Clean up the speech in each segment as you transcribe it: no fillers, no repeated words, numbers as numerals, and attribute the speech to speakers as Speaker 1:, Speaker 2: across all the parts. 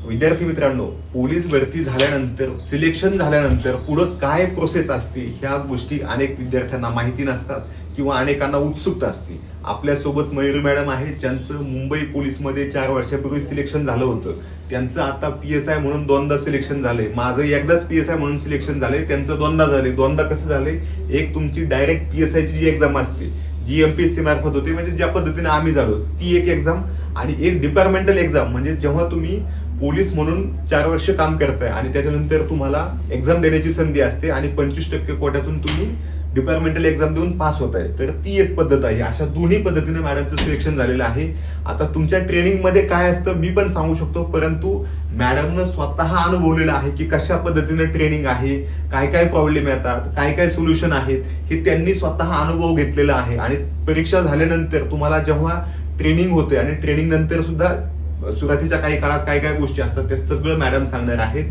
Speaker 1: विद्यार्थी मित्रांनो, पोलीस भरती झाल्यानंतर सिलेक्शन झाल्यानंतर पुढं काय प्रोसेस असते ह्या गोष्टी अनेक विद्यार्थ्यांना माहिती नसतात किंवा अनेकांना उत्सुकता असते. आपल्यासोबत मयुरी मॅडम आहे, ज्यांचं मुंबई पोलीसमध्ये 4 वर्षापूर्वी सिलेक्शन झालं होतं. त्यांचं आता PSI म्हणून 2दा सिलेक्शन झालंय. माझं एकदाच PSI म्हणून सिलेक्शन झालंय, त्यांचं 2दा झाले. 2दा कसं झालंय, एक तुमची डायरेक्ट PSI ची जी एक्झाम असते जी MPSC मार्फत होती, म्हणजे ज्या पद्धतीने आम्ही झालो ती एक एक्झाम, आणि एक डिपार्टमेंटल एक्झाम म्हणजे जेव्हा तुम्ही पोलीस म्हणून 4 वर्ष काम करताय आणि त्याच्यानंतर तुम्हाला एक्झाम देण्याची संधी असते आणि 25% कोट्यातून तुम्ही डिपार्टमेंटल एक्झाम देऊन पास होताय, तर ती एक पद्धत आहे. अशा दोन्ही पद्धतीने मॅडमचं सिलेक्शन झालेलं आहे. आता तुमच्या ट्रेनिंगमध्ये काय असतं मी पण सांगू शकतो, परंतु मॅडमनं स्वतः अनुभवलेलं आहे की कशा पद्धतीने ट्रेनिंग आहे, काय काय प्रॉब्लेम येतात, काय काय सोल्युशन आहेत, हे त्यांनी स्वतः अनुभव घेतलेला आहे. आणि परीक्षा झाल्यानंतर तुम्हाला जेव्हा ट्रेनिंग होते आणि ट्रेनिंग नंतर सुद्धा सुरुवातीच्या काही काळात काय काय गोष्टी असतात ते सगळं मॅडम सांगणार आहेत.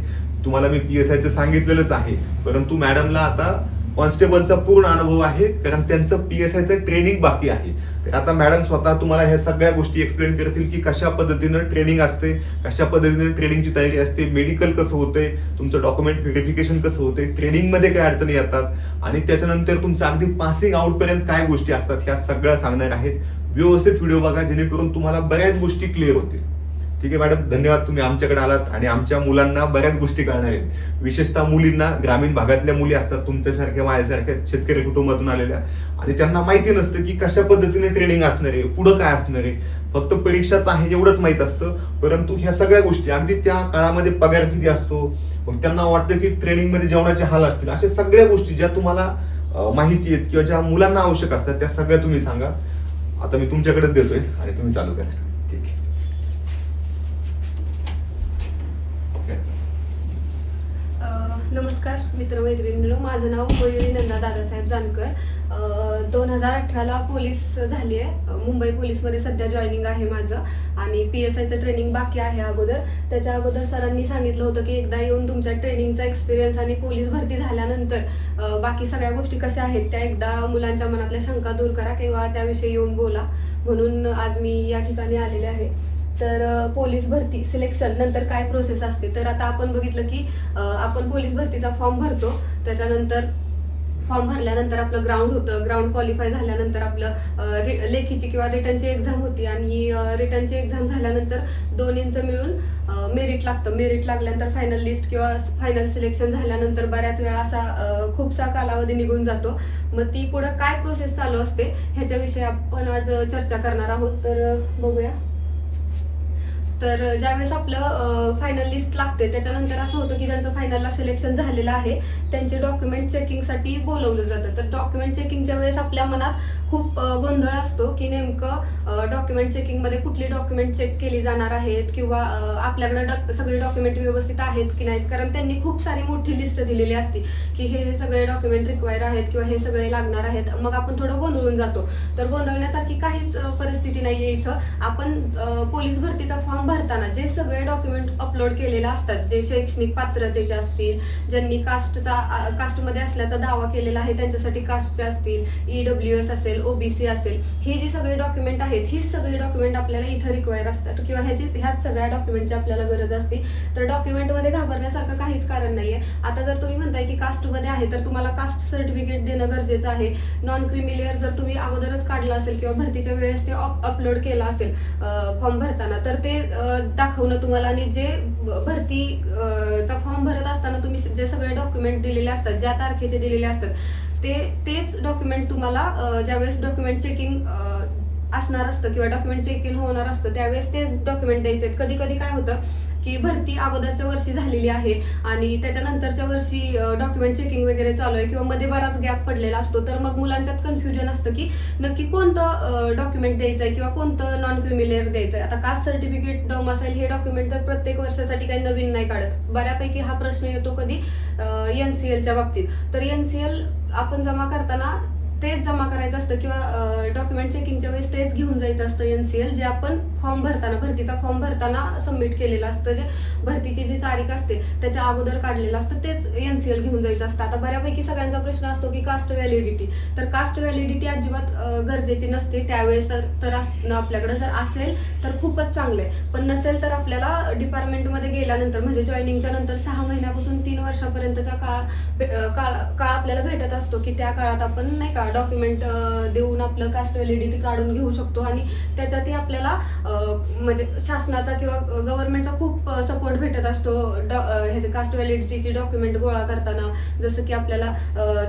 Speaker 1: तुम्हाला मी PSIचं सांगितलेलंच आहे, परंतु मॅडमला आता कॉन्स्टेबलचा पूर्ण अनुभव आहे, कारण त्यांचं PSIचं ट्रेनिंग बाकी आहे. तर आता मॅडम स्वतः तुम्हाला ह्या सगळ्या गोष्टी एक्सप्लेन करतील की कशा पद्धतीनं ट्रेनिंग असते, कशा पद्धतीने ट्रेनिंगची तयारी असते, मेडिकल कसं होतंय, तुमचं डॉक्युमेंट व्हेरिफिकेशन कसं होतंय, ट्रेनिंगमध्ये काय अडचणी येतात आणि त्याच्यानंतर तुमचं अगदी पासिंग आउटपर्यंत काय गोष्टी असतात ह्या सगळ्या सांगणार आहेत. व्यवस्थित व्हिडिओ बघा, जेणेकरून तुम्हाला बऱ्याच गोष्टी क्लिअर होतील. ठीक आहे मॅडम, धन्यवाद, तुम्ही आमच्याकडे आलात आणि आमच्या मुलांना बऱ्याच गोष्टी कळणार आहेत. विशेषतः मुलींना, ग्रामीण भागातल्या मुली असतात तुमच्यासारख्या माझ्यासारख्या शेतकरी कुटुंबातून आलेल्या, आणि त्यांना माहिती नसतं की कशा पद्धतीने ट्रेनिंग असणार आहे, पुढं काय असणार आहे. फक्त परीक्षाच आहे एवढंच माहित असतं, परंतु ह्या सगळ्या गोष्टी, अगदी त्या काळामध्ये पगार किती असतो, मग त्यांना वाटतं की ट्रेनिंगमध्ये जेवणाचे हाल असतील, अशा सगळ्या गोष्टी ज्या तुम्हाला माहिती आहेत किंवा ज्या मुलांना आवश्यक असतात त्या सगळ्या तुम्ही सांगा. आता मी तुमच्याकडेच देतोय आणि तुम्ही चालू करा. ठीक आहे.
Speaker 2: नमस्कार मित्रमैत्रिणींनो, माझं नाव मयुरी नंदा दादासाहेब जानकर. 2018ला पोलीस झाली आहे. मुंबई पोलीसमध्ये सध्या जॉईनिंग आहे माझं, आणि PSIचं ट्रेनिंग बाकी आहे अगोदर. त्याच्या अगोदर सरांनी सांगितलं होतं की एकदा येऊन तुमच्या ट्रेनिंगचा एक्सपिरियन्स आणि पोलीस भरती झाल्यानंतर बाकी सगळ्या गोष्टी कशा आहेत त्या एकदा मुलांच्या मनातल्या शंका दूर करा किंवा त्याविषयी येऊन बोला, म्हणून आज मी या ठिकाणी आलेले आहे. तर पोलीस भरती सिलेक्शन नंतर काय प्रोसेस असते, तर आता आपण बघितलं की आपण पोलीस भरतीचा फॉर्म भरतो. त्याच्यानंतर फॉर्म भरल्यानंतर आपलं ग्राउंड होतं. ग्राउंड क्वालिफाय झाल्यानंतर आपलं लेखीची किंवा रिटर्नची एक्झाम होती, आणि रिटर्नची एक्झाम झाल्यानंतर 2 मिळून मेरिट लागतं. मेरिट लागल्यानंतर फायनल लिस्ट किंवा फायनल सिलेक्शन झाल्यानंतर बऱ्याच वेळा असा खूपसा कालावधी निघून जातो. मग ती पुढं काय प्रोसेस चालू असते ह्याच्याविषयी आपण आज चर्चा करणार आहोत. तर बघूया. तर ज्यावेळेस आपलं फायनल लिस्ट लागते त्याच्यानंतर असं होतं की ज्यांचं फायनलला सिलेक्शन झालेलं आहे त्यांचे डॉक्युमेंट चेकिंगसाठी बोलवलं जातं. तर डॉक्युमेंट चेकिंगच्या वेळेस आपल्या मनात खूप गोंधळ असतो की नेमकं डॉक्युमेंट चेकिंगमध्ये कुठली डॉक्युमेंट चेक केली जाणार आहेत, किंवा आपल्याकडे सगळे डॉक्युमेंट व्यवस्थित आहेत की नाहीत, कारण त्यांनी खूप सारी मोठी लिस्ट दिलेली असते की हे सगळे डॉक्युमेंट रिक्वायर आहेत किंवा हे सगळे लागणार आहेत. मग आपण थोडं गोंधळून जातो. तर गोंधळण्यासारखी काहीच परिस्थिती नाही आहे इथं. आपण पोलीस भरतीचा फॉर्म भरताना जे सगळे डॉक्युमेंट अपलोड केलेले असतात, जे शैक्षणिक पात्रतेचे असतील, ज्यांनी कास्टमध्ये असल्याचा दावा केलेला आहे त्यांच्यासाठी कास्टचे असतील, EWS असेल, OBC असेल, हे जे सगळे डॉक्युमेंट आहेत ही सगळी डॉक्युमेंट आपल्याला इथं रिक्वायर असतात किंवा ह्याच सगळ्या डॉक्युमेंटची आपल्याला गरज असते. तर डॉक्युमेंटमध्ये घाबरण्यासारखं काहीच कारण नाहीये. आता जर तुम्ही म्हणताय की कास्टमध्ये आहे तर तुम्हाला कास्ट सर्टिफिकेट देणं गरजेचं आहे. नॉन क्रिमिलियर जर तुम्ही अगोदरच काढलं असेल किंवा भरतीच्या वेळेस ते अपलोड केलं असेल फॉर्म भरताना, तर ते दाखवणं तुम्हाला, आणि जे भरतीचा फॉर्म भरत असताना तुम्ही जे सगळे डॉक्युमेंट दिलेले असतात, ज्या तारखेचे दिलेले असतात, तेच डॉक्युमेंट तुम्हाला ज्यावेळेस डॉक्युमेंट चेकिंग असणार असतं किंवा डॉक्युमेंट चेकिंग होणार असतं त्यावेळेस तेच डॉक्युमेंट द्यायचे आहेत. कधी कधी काय होतं की भरती अगोदरच्या वर्षी झालेली आहे आणि त्याच्यानंतरच्या वर्षी डॉक्युमेंट चेकिंग वगैरे चालू आहे किंवा मध्ये बराच गॅप पडलेला असतो, तर मग मुलांच्यात कन्फ्युजन असतं की नक्की कोणतं डॉक्युमेंट द्यायचं आहे किंवा कोणतं नॉन क्रिमिलियर द्यायचं आहे. आता कास्ट सर्टिफिकेट, डोमासाईल हे डॉक्युमेंट तर प्रत्येक वर्षासाठी काही नवीन नाही काढत. बऱ्यापैकी हा प्रश्न येतो कधी NCLच्या बाबतीत. तर NCL आपण जमा करताना तेच जमा करायचं असतं किंवा डॉक्युमेंट चेकिंगच्या वेळेस तेच घेऊन जायचं असतं NCL, जे आपण फॉर्म भरताना, भरतीचा फॉर्म भरताना सबमिट केलेलं असतं, जे भरतीची जी तारीख असते त्याच्या अगोदर काढलेलं असतं तेच NCL घेऊन जायचं असतं. आता बऱ्यापैकी सगळ्यांचा प्रश्न असतो की कास्ट व्हॅलिडिटी, तर कास्ट व्हॅलिडिटी अजिबात गरजेची नसते त्यावेळेस. तर आपल्याकडे जर असेल तर खूपच चांगलं आहे, पण नसेल तर आपल्याला डिपार्टमेंटमध्ये गेल्यानंतर म्हणजे जॉईनिंगच्या नंतर 6 महिन्यापासून 3 वर्षापर्यंतचा काळ आपल्याला भेटत असतो की त्या काळात आपण नाही का डॉक्युमेंट देऊन आपलं कास्ट व्हॅलिडिटी काढून घेऊ शकतो. आणि त्याच्यातही आपल्याला म्हणजे शासनाचा किंवा गव्हर्नमेंटचा खूप सपोर्ट भेटत असतो ह्याचे कास्ट व्हॅलिडिटीचे डॉक्युमेंट गोळा करताना. जसं की आपल्याला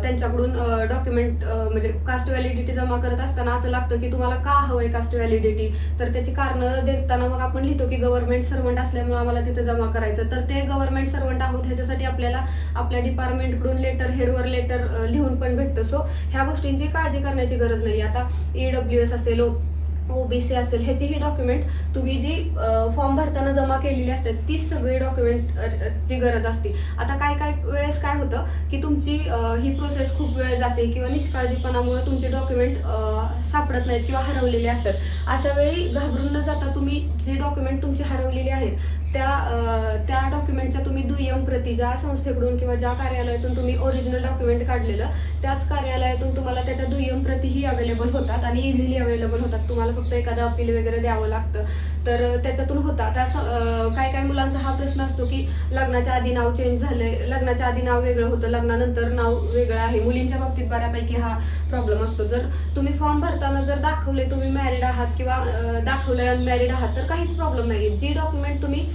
Speaker 2: त्यांच्याकडून डॉक्युमेंट म्हणजे कास्ट व्हॅलिडिटी जमा करत असताना असं लागतं की तुम्हाला का हवंय कास्ट व्हॅलिडिटी, तर त्याची कारणं देताना मग आपण लिहितो की गव्हर्नमेंट सर्वंट असल्यामुळे आम्हाला तिथे जमा करायचं. तर ते गव्हर्नमेंट सर्वंट आहोत ह्याच्यासाठी आपल्याला आपल्या डिपार्टमेंटकडून लेटर, हेडवर लेटर लिहून पण भेटतं. सो ह्या गोष्टींची काळजी करण्याची गरज नाही. आता EWS असेल, OBC असेल, ह्याची ही डॉक्युमेंट तुम्ही जी फॉर्म भरताना जमा केलेली असतात ती सगळी डॉक्युमेंटची गरज असते. आता काय वेळेस काय होतं की तुमची ही प्रोसेस खूप वेळ जाते किंवा निष्काळजीपणामुळे तुमचे डॉक्युमेंट सापडत नाहीत किंवा हरवलेले असतात. अशा वेळी घाबरून न जाता तुम्ही जे डॉक्युमेंट तुमची हरवलेली आहेत त्या डॉक्युमेंटच्या तुम्ही दुय्यम प्रती ज्या संस्थेकडून किंवा ज्या कार्यालयातून तुम्ही ओरिजिनल डॉक्युमेंट काढलेलं त्याच कार्यालयातून तुम्हाला त्याच्या दुय्यम प्रतीही अवेलेबल होतात आणि इझिली अवेलेबल होतात. तुम्हाला फक्त एखादं अपील वगैरे द्यावं लागतं तर त्याच्यातून होतात. काय मुलांचा हा प्रश्न असतो की लग्नाच्या आधी नाव चेंज झालंय, लग्नाच्या आधी नाव वेगळं होतं, लग्नानंतर नाव वेगळं आहे. मुलींच्या बाबतीत बऱ्यापैकी हा प्रॉब्लेम असतो. जर तुम्ही फॉर्म भरताना जर दाखवले तुम्ही मॅरिड आहात किंवा दाखवलंय अनमॅरिड आहात तर काहीच प्रॉब्लेम नाहीये. जी डॉक्युमेंट तुम्ही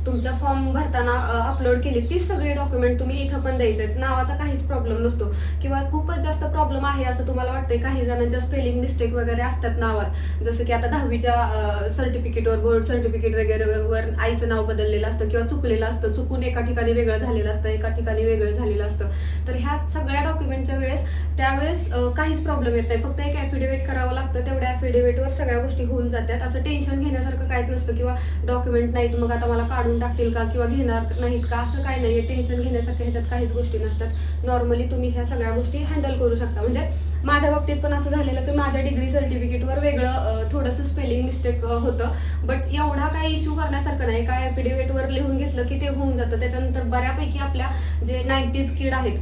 Speaker 2: तुमच्या फॉर्म भरताना अपलोड केली ती सगळी डॉक्युमेंट तुम्ही इथं पण द्यायचे आहेत. नावाचा काहीच प्रॉब्लेम नसतो. किंवा खूपच जास्त प्रॉब्लेम आहे असं तुम्हाला वाटतंय, काही जणांच्या स्पेलिंग मिस्टेक वगैरे असतात नावात, जसं की आता 10वीच्या सर्टिफिकेटवर, बोर्ड सर्टिफिकेट वगैरे वर आईचं नाव बदललेलं असतं किंवा चुकलेलं असतं, चुकून एका ठिकाणी वेगळं झालेलं असतं, एका ठिकाणी वेगळं झालेलं असतं. तर ह्या सगळ्या डॉक्युमेंटच्या वेळेस त्यावेळेस काहीच प्रॉब्लेम येत नाही. फक्त एक ॲफिडेव्हिट करावं लागतं, तेवढ्या ॲफिडेव्हिटवर सगळ्या गोष्टी होऊन जातात. असं टेन्शन घेण्यासारखं काहीच नसतं किंवा डॉक्युमेंट नाहीत मग आता मला काढून टाकतील का किंवा घेणार नाहीत का, असं काही नाही. टेन्शन घेण्यासारखं ह्याच्यात काहीच गोष्टी नसतात. नॉर्मली तुम्ही ह्या सगळ्या गोष्टी हँडल करू शकता. म्हणजे माझ्या बाबतीत पण असं झालेलं की माझ्या डिग्री सर्टिफिकेटवर वेगळं थोडंसं स्पेलिंग मिस्टेक होतं, बट एवढा काही इश्यू करण्यासारखं नाही. काय ॲफिडेव्हिटवर लिहून घेतलं की ते होऊन जातं. त्याच्यानंतर बऱ्यापैकी आपल्या जे 90s किड आहेत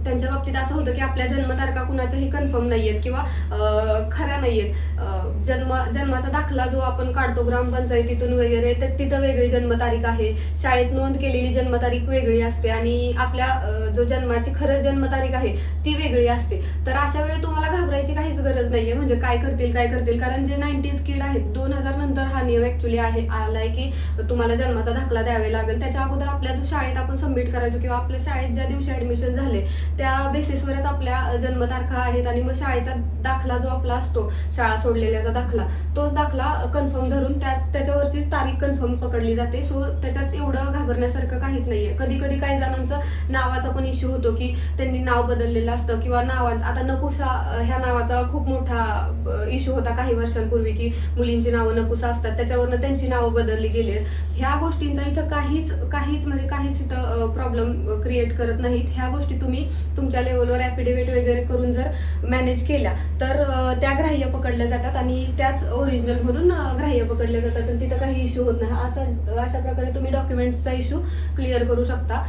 Speaker 2: त्यांच्या बाबतीत असं होतं की आपल्या जन्मतारखा कुणाच्याही कन्फर्म नाहीयेत किंवा खऱ्या नाहीयेत. जन्माचा दाखला जो आपण काढतो ग्रामपंचायतीतून वगैरे तर तिथं वेगळी जन्मतारीख आहे, शाळेत नोंद केलेली जन्मतारीख वेगळी असते आणि आपल्या जो जन्माची खरं जन्मतारीख आहे ती वेगळी असते. तर अशा वेळी तुम्हाला घाबरायची काहीच गरज नाहीये. म्हणजे काय करतील कारण जे 90s किड आहेत, 2000 नंतर हा नियम ऍक्च्युली आलाय की तुम्हाला जन्माचा दाखला द्यावे लागेल. त्याच्या अगोदर आपल्या जो शाळेत आपण सबमिट करायचो किंवा आपल्या शाळेत ज्या दिवशी ऍडमिशन झाले त्या बेसिसवरच आपल्या जन्मतारखा आहेत आणि मग शाळेचा दाखला जो आपला असतो, शाळा सोडलेल्याचा दाखला, तोच दाखला कन्फर्म धरून त्याच्यावरचीच तारीख कन्फर्म पकडली जाते. सो त्याच्यात एवढं घाबरण्यासारखं काहीच नाहीये. कधी काही जणांचं नावाचा पण इश्यू होतो की त्यांनी नाव बदललेलं असतं किंवा नावाचं, आता नकुसा ह्या नावाचा खूप मोठा इश्यू होता काही वर्षांपूर्वी की मुलींची नावं नकुसा असतात, त्याच्यावरनं त्यांची नावं बदलली गेली. ह्या गोष्टींचा इथं काहीच इथं प्रॉब्लेम क्रिएट करत नाहीत. ह्या गोष्टी तुम्ही तुमच्या लेवलवर ॲफिडेव्हिट वगैरे करून जर मॅनेज केल्या तर त्या ग्राह्य पकडल्या जातात आणि त्याच ओरिजिनल म्हणून ग्राह्य पकडल्या जातात आणि तिथं काही इश्यू होत नाही. अशा प्रकारे तुम्ही डॉक्युमेंट्सचा इश्यू क्लिअर करू शकता.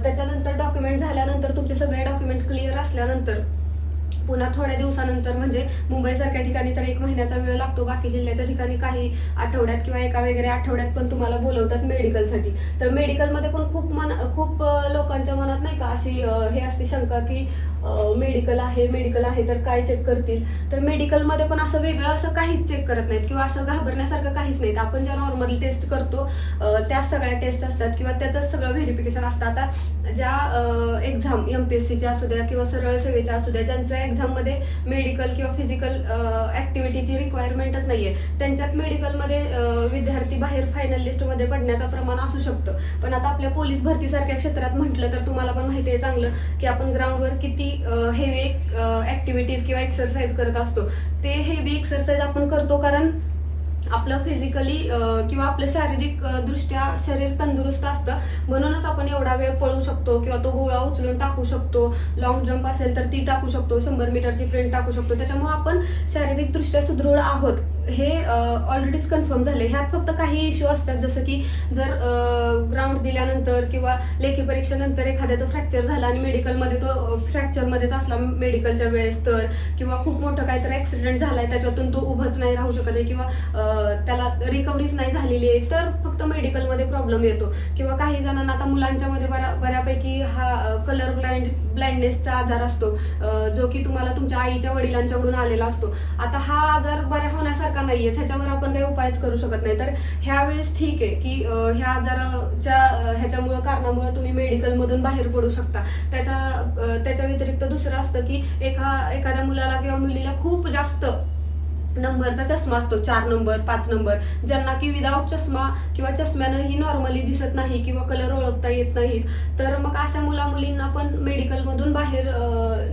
Speaker 2: त्याच्यानंतर डॉक्युमेंट झाल्यानंतर तुमचे सगळे डॉक्युमेंट क्लिअर असल्यानंतर पुन्हा थोड्या दिवसानंतर म्हणजे मुंबईसारख्या ठिकाणी तर 1 महिन्याचा वेळ लागतो, बाकी जिल्ह्याच्या ठिकाणी काही आठवड्यात किंवा एका वगैरे आठवड्यात पण तुम्हाला बोलवतात मेडिकलसाठी. तर मेडिकलमध्ये पण खूप लोकांच्या मनात नाही का अशी हे असते शंका की मेडिकल आहे तर काय चेक करतील. तर मेडिकलमध्ये पण असं वेगळं असं काहीच चेक करत नाहीत किंवा असं घाबरण्यासारखं काहीच नाहीत. आपण ज्या नॉर्मली टेस्ट करतो त्याच सगळ्या टेस्ट असतात किंवा त्याचंच सगळं व्हेरिफिकेशन असतं. आता ज्या एक्झाम MPSCच्या असू द्या किंवा सरळ सेवेच्या असू द्या, ज्यांच्या एक्झाममध्ये मेडिकल किंवा फिजिकल ऍक्टिव्हिटीची रिक्वायरमेंटच नाहीये, त्यांच्यात मेडिकलमध्ये विद्यार्थी बाहेर फायनल लिस्टमध्ये पडण्याचं प्रमाण असू शकतं. पण आता आपल्या पोलीस भरतीसारख्या क्षेत्रात म्हटलं तर तुम्हाला पण माहिती आहे चांगलं की आपण ग्राउंडवर किती हेवी ऍक्टिव्हिटीज किंवा एक्सरसाइज करत असतो. ते हेवी एक्सरसाइज आपण करतो कारण आपलं फिजिकली किंवा आपलं शारीरिक दृष्ट्या शरीर तंदुरुस्त असतं, म्हणूनच आपण एवढा वेळ पळू शकतो किंवा तो गोळा उचलून टाकू शकतो. लॉंग जंप असेल तर ती टाकू शकतो, 100 मीटरची स्प्रिंट टाकू शकतो. त्याच्यामुळे आपण शारीरिक दृष्ट्या सुदृढ आहोत हे ऑलरेडीच कन्फर्म झाले. ह्यात फक्त काही इश्यू असतात, जसं की जर ग्राउंड दिल्यानंतर किंवा लेखी परीक्षेनंतर एखाद्याचं फ्रॅक्चर झाला आणि मेडिकलमध्ये तो फ्रॅक्चरमध्येच असला मेडिकलच्या वेळेस तर, किंवा खूप मोठं काहीतरी ऍक्सिडेंट झालाय त्याच्यातून तो उभंच नाही राहू शकत आहे किंवा त्याला रिकव्हरीच नाही झालेली आहे, तर फक्त मेडिकलमध्ये प्रॉब्लेम येतो. किंवा काही जणांना आता मुलांच्या मध्ये बऱ्यापैकी हा कलर ब्लाइंडनेसचा आजार असतो, जो की तुम्हाला तुमच्या आईच्या वडिलांच्याकडून आलेला असतो. आता हा आजार बऱ्या होण्यासारखा नाहीये, ह्याच्यावर आपण काही उपायच करू शकत नाही. तर ह्यावेळेस ठीक आहे की ह्या आजाराच्या ह्याच्यामुळं कारणामुळे तुम्ही मेडिकलमधून बाहेर पडू शकता. त्याच्या व्यतिरिक्त दुसरं असतं की एखाद्या मुलाला किंवा मुलीला खूप जास्त नंबरचा चष्मा असतो, 4 नंबर 5 नंबर, ज्यांना की विदाऊट चष्मा किंवा चष्म्यानं ही नॉर्मली दिसत नाही किंवा कलर ओळखता येत नाहीत, तर मग अशा मुलींना पण मेडिकलमधून बाहेर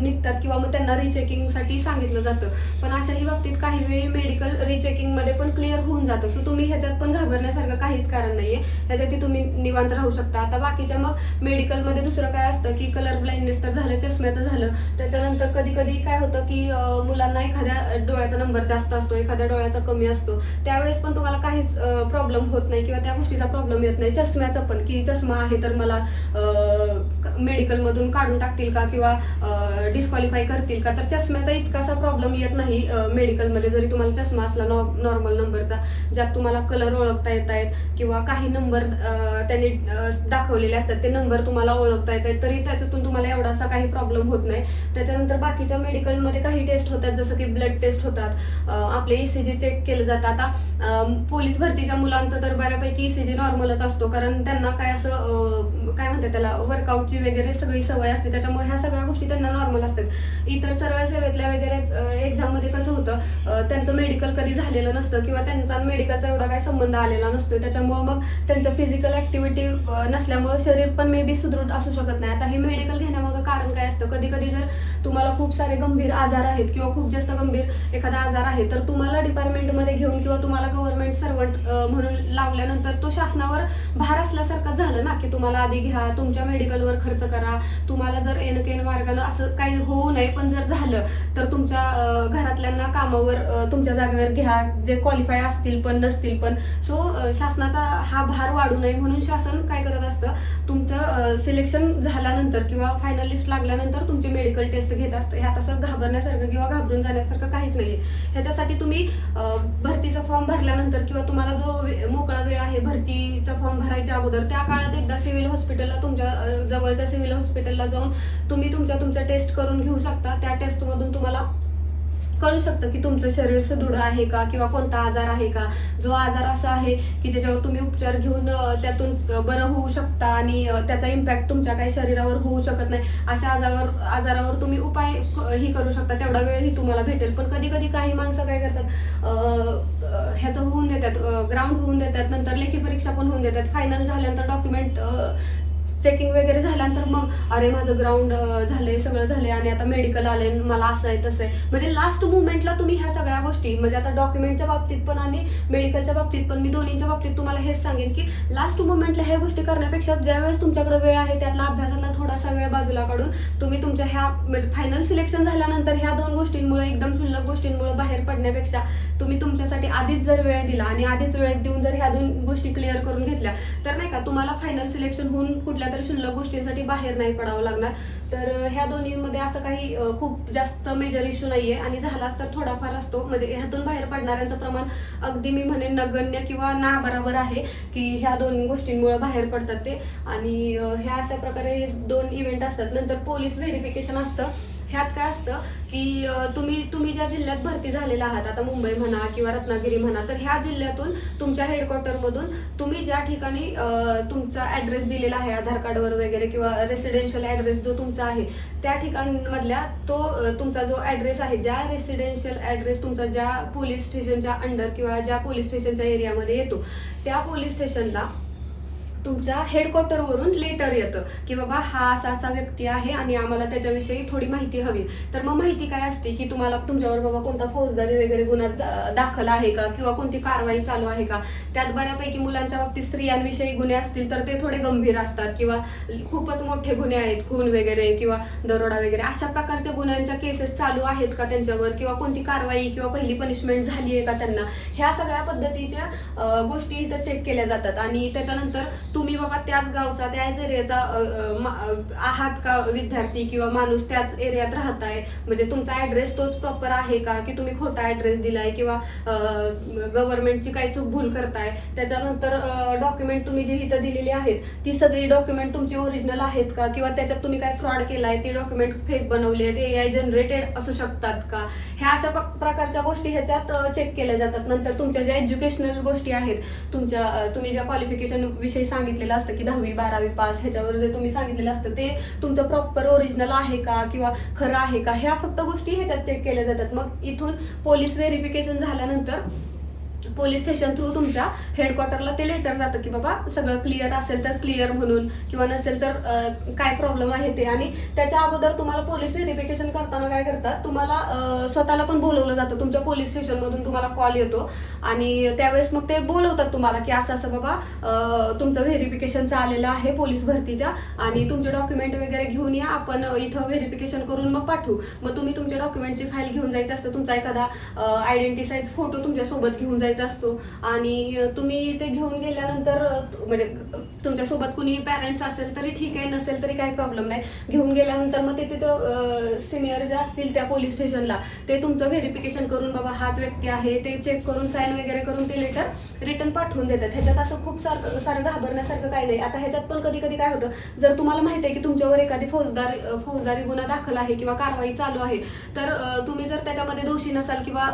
Speaker 2: निघतात किंवा मग त्यांना रिचेकिंगसाठी सांगितलं जातं. पण अशाही बाबतीत काही वेळी मेडिकल रिचेकिंगमध्ये पण क्लिअर होऊन जातं. सो तुम्ही ह्याच्यात पण घाबरण्यासारखं काहीच कारण नाहीये, ह्याच्यात तुम्ही निवांत राहू शकता. आता बाकीच्या मग मेडिकलमध्ये दुसरं काय असतं की कलर ब्लाइंडनेस तर झालं, चष्म्याचं झालं, त्याच्यानंतर कधी कधी काय होतं की मुलांना एखाद्या डोळ्याचा नंबर जास्त असतो, एखाद्या डोळ्याचा कमी असतो, त्यावेळेस पण तुम्हाला काहीच प्रॉब्लेम होत नाही किंवा त्या गोष्टीचा प्रॉब्लेम येत नाही. चष्म्याचा पण की चष्मा आहे तर मला मेडिकलमधून काढून टाकतील का किंवा डिस्क्वालिफाय करतील का, तर चष्म्याचा इतकासा प्रॉब्लेम येत नाही मेडिकलमध्ये. जरी तुम्हाला चष्मा असला नॉर्मल नंबरचा, ज्यात तुम्हाला कलर ओळखता येत आहेत किंवा काही नंबर त्यांनी दाखवलेले असतात, ते नंबर तुम्हाला ओळखता येत आहेत, तरी त्याच्यातून तुम्हाला एवढासा काही प्रॉब्लेम होत नाही. त्याच्यानंतर बाकीच्या मेडिकलमध्ये काही टेस्ट होतात, जसं की ब्लड टेस्ट होतात, आपले ECG चेक केलं जातं. आता पोलीस भरतीच्या मुलांचं तर बऱ्यापैकी ECG नॉर्मलच असतो, कारण त्यांना काय असं काय म्हणतात त्याला वर्कआउटची वगैरे सगळी सवय असते, त्याच्यामुळे ह्या सगळ्या गोष्टी त्यांना नॉर्मल असतात. इतर सरळ सेवेतल्या वगैरे एक्झाममध्ये कसं होतं, त्यांचं मेडिकल कधी झालेलं नसतं किंवा त्यांचा मेडिकलचा एवढा काही संबंध आलेला नसतो, त्याच्यामुळे मग त्यांचं फिजिकल ऍक्टिव्हिटी नसल्यामुळे शरीर पण मे बी सुदृढ असू शकत नाही. आता हे मेडिकल घेण्यामागं कारण काय असतं, कधी कधी जर तुम्हाला खूप सारे गंभीर आजार आहेत किंवा खूप जास्त गंभीर एखादा आजार आहे, तर तुम्हाला डिपार्टमेंटमध्ये घेऊन किंवा तुम्हाला गव्हर्नमेंट सर्वंट म्हणून लावल्यानंतर तो शासनावर भार असल्यासारखं झालं ना, की तुम्हाला आधी घ्या, तुमच्या मेडिकलवर खर्च करा, तुम्हाला जर एन मार्गानं असं काही होऊ नये, पण जर झालं तर तुमच्या घरातल्यांना कामावर तुमच्या जागेवर घ्या, जे क्वालिफाय असतील पण नसतील पण. सो शासनाचा हा भार वाढू नये म्हणून शासन काय करत असतं, तुमचं सिलेक्शन झाल्यानंतर किंवा फायनल लिस्ट लागल्यानंतर तुमची मेडिकल टेस्ट घेत असतं. ह्यात असं घाबरण्यासारखं किंवा घाबरून जाण्यासारखं काहीच नाहीये. ह्याच्यासाठी तुम्ही भरतीचा फॉर्म भरल्यानंतर किंवा तुम्हाला जो मोकळा वेळ आहे भरतीचा फॉर्म भरायच्या अगोदर, त्या काळात एकदा सिव्हिल हॉस्पिटलला, तुमच्या जवळच्या सिव्हिल हॉस्पिटलला जाऊन तुम्ही तुमच्या टेस्ट करून घेऊ शकता. त्या टेस्टमधून तुम्हाला कळू शकतं की तुमचं शरीर सुदृढ आहे का किंवा कोणता आजार आहे का. जो आजार असा आहे की ज्याच्यावर तुम्ही उपचार घेऊन त्यातून बरं होऊ शकता आणि त्याचा इम्पॅक्ट तुमच्या काही शरीरावर होऊ शकत नाही, अशा आजारावर तुम्ही उपाय ही करू शकता. तेवढा वेळही तुम्हाला भेटेल. पण कधी कधी काही माणसं काय करतात, ह्याचं होऊन देतात, ग्राउंड होऊन देतात, नंतर लेखी परीक्षा पण होऊन देतात, फायनल झाल्यानंतर डॉक्युमेंट चेकिंग वगैरे झाल्यानंतर मग अरे माझं ग्राउंड झालंय, सगळं झालंय आणि आता मेडिकल आले, मला असं आहे तसं आहे. म्हणजे लास्ट मुवमेंटला तुम्ही ह्या सगळ्या गोष्टी, म्हणजे आता डॉक्युमेंटच्या बाबतीत पण आणि मेडिकलच्या बाबतीत पण, मी दोन्हीच्या बाबतीत तुम्हाला हेच सांगेन की लास्ट मुवमेंटला ह्या गोष्टी करण्यापेक्षा ज्यावेळेस तुमच्याकडे वेळ आहे त्यातला अभ्यासातला थोडासा वेळ बाजूला काढून तुम्ही तुमच्या ह्या म्हणजे फायनल सिलेक्शन झाल्यानंतर ह्या 2 गोष्टींमुळे, एकदम क्षुल्लक गोष्टींमुळे बाहेर पडण्यापेक्षा तुम्ही तुमच्यासाठी आधीच जर वेळ दिला आणि आधीच वेळ देऊन जर ह्या 2 गोष्टी क्लिअर करून घेतल्या, तर नाही का तुम्हाला फायनल सिलेक्शन होऊन कुठल्या तर क्षुल्लक गोष्टींसाठी बाहेर नाही पडावं लागणार. तर ह्या दोन्हीमध्ये असं काही खूप जास्त मेजर इश्यू नाहीये आणि झालाच तर थोडाफार असतो. म्हणजे ह्यातून बाहेर पडणाऱ्यांचं प्रमाण अगदी मी म्हणेन नगण्य किंवा ना बरोबर आहे की ह्या 2 गोष्टींमुळे बाहेर पडतात ते. आणि ह्या अशा प्रकारे हे 2 इव्हेंट असतात. नंतर पोलीस व्हेरिफिकेशन असतं. ह्यात काय असतं की तुम्ही ज्या जिल्ह्यात भरती झालेला आहात, आता मुंबई म्हणा किंवा रत्नागिरी म्हणा, तर ह्या जिल्ह्यातून तुमच्या हेडक्वार्टरमधून तुम्ही ज्या ठिकाणी तुमचा ऍड्रेस दिलेला आहे आधार कार्डवर वगैरे किंवा रेसिडेन्शियल ऍड्रेस जो तुमचा आहे त्या ठिकाणमधल्या तो तुमचा जो ऍड्रेस आहे, ज्या रेसिडेन्शियल ऍड्रेस तुमचा ज्या पोलीस स्टेशनच्या अंडर किंवा ज्या पोलीस स्टेशनच्या एरियामध्ये येतो, त्या पोलीस स्टेशनला तुमच्या हेडक्वार्टरवरून लेटर येतं की बाबा हा असा असा व्यक्ती आहे आणि आम्हाला त्याच्याविषयी थोडी माहिती हवी. तर मग माहिती काय असते की तुम्हाला तुमच्यावर बाबा कोणता फौजदारी वगैरे गुन्हा दाखल आहे का किंवा कोणती कारवाई चालू आहे का. त्यात बऱ्यापैकी मुलांच्या बाबतीत स्त्रियांविषयी गुन्हे असतील तर ते थोडे गंभीर असतात किंवा खूपच मोठे गुन्हे आहेत, खून वगैरे किंवा दरोडा वगैरे अशा प्रकारच्या गुन्ह्यांच्या केसेस चालू आहेत का त्यांच्यावर किंवा कोणती कारवाई किंवा पहिली पनिशमेंट झाली आहे का त्यांना. ह्या सगळ्या पद्धतीच्या गोष्टी इथं चेक केल्या जातात. आणि त्याच्यानंतर तुम्ही बाबा त्याच गावचा त्याच एरियाचा आहात का विद्यार्थी किंवा माणूस त्याच एरियात राहताय, म्हणजे तुमचा ऍड्रेस तोच प्रॉपर आहे का की तुम्ही खोटा ऍड्रेस दिलाय किंवा गव्हर्नमेंटची काही चूक भूल करताय. त्याच्यानंतर डॉक्युमेंट तुम्ही जी इथं दिलेली आहेत ती सगळी डॉक्युमेंट तुमची ओरिजिनल आहेत का किंवा त्याच्यात तुम्ही काय फ्रॉड केलाय, ते डॉक्युमेंट फेक बनवले आहेत, AI जनरेटेड असू शकतात का. ह्या अशा प्रकारच्या गोष्टी ह्याच्यात चेक केल्या जातात. नंतर तुमच्या ज्या एज्युकेशनल गोष्टी आहेत, तुम्ही ज्या क्वालिफिकेशन विषयी सांगितलेलं असतं की 10वी 12वी पास, ह्याच्यावर जे तुम्ही सांगितलेलं असतं ते तुमचं प्रॉपर ओरिजिनल आहे का किंवा खरं आहे का, ह्या फक्त गोष्टी ह्याच्यात चेक केल्या जातात. मग इथून पोलीस व्हेरिफिकेशन झाल्यानंतर पोलीस स्टेशन थ्रू तुमच्या हेडक्वार्टरला ते लेटर जातं की बाबा सगळं क्लिअर असेल तर क्लिअर म्हणून किंवा नसेल तर काय प्रॉब्लेम आहे ते. आणि त्याच्या अगोदर तुम्हाला पोलीस व्हेरिफिकेशन करताना काय करतात, तुम्हाला स्वतःला पण बोलवलं जातं. तुमच्या पोलीस स्टेशनमधून तुम्हाला कॉल येतो आणि त्यावेळेस मग ते बोलवतात तुम्हाला की असं असं बाबा तुमचं व्हेरिफिकेशनचं आलेलं आहे पोलीस भरतीच्या आणि तुमचे डॉक्युमेंट वगैरे घेऊन या, आपण इथं व्हेरिफिकेशन करून मग पाठवू. मग तुम्ही तुमच्या डॉक्युमेंटची फाईल घेऊन जायचं असतं, तुमचा एखादा आयडेंटिटी साईज फोटो तुमच्यासोबत घेऊन जायचा असतो आणि तुम्ही ते घेऊन गेल्यानंतर म्हणजे तुमच्यासोबत कुणी पॅरेंट्स असेल तरी ठीक आहे, नसेल तरी काही प्रॉब्लेम नाही. घेऊन गेल्यानंतर मग ते तिथं सिनियर जे असतील त्या पोलीस स्टेशनला ते तुमचं व्हेरिफिकेशन करून बाबा हाच व्यक्ती आहे ते चेक करून साईन वगैरे करून ते लेटर रिटर्न पाठवून देतात. ह्याच्यात असं खूप सारं घाबरण्यासारखं काही नाही. आता ह्याच्यात पण कधी कधी काय होतं, जर तुम्हाला माहिती आहे की तुमच्यावर एखादी फौजदारी गुन्हा दाखल आहे किंवा कारवाई चालू आहे, तर तुम्ही जर त्याच्यामध्ये दोषी नसाल किंवा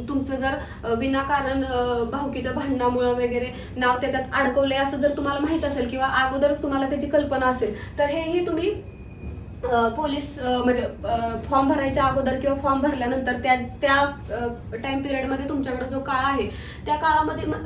Speaker 2: तुमचं जर विनाकारण भावकीच्या भांडणामुळे वगैरे नाव त्याच्यात अडकवले असं जर तुम्हाला माहित असेल किंवा अगोदरच तुम्हाला त्याची कल्पना असेल, तर हेही तुम्ही पोलीस म्हणजे फॉर्म भरायच्या अगोदर किंवा फॉर्म भरल्यानंतर त्या टाइम पिरियडमध्ये तुमच्याकडे जो काळ आहे त्या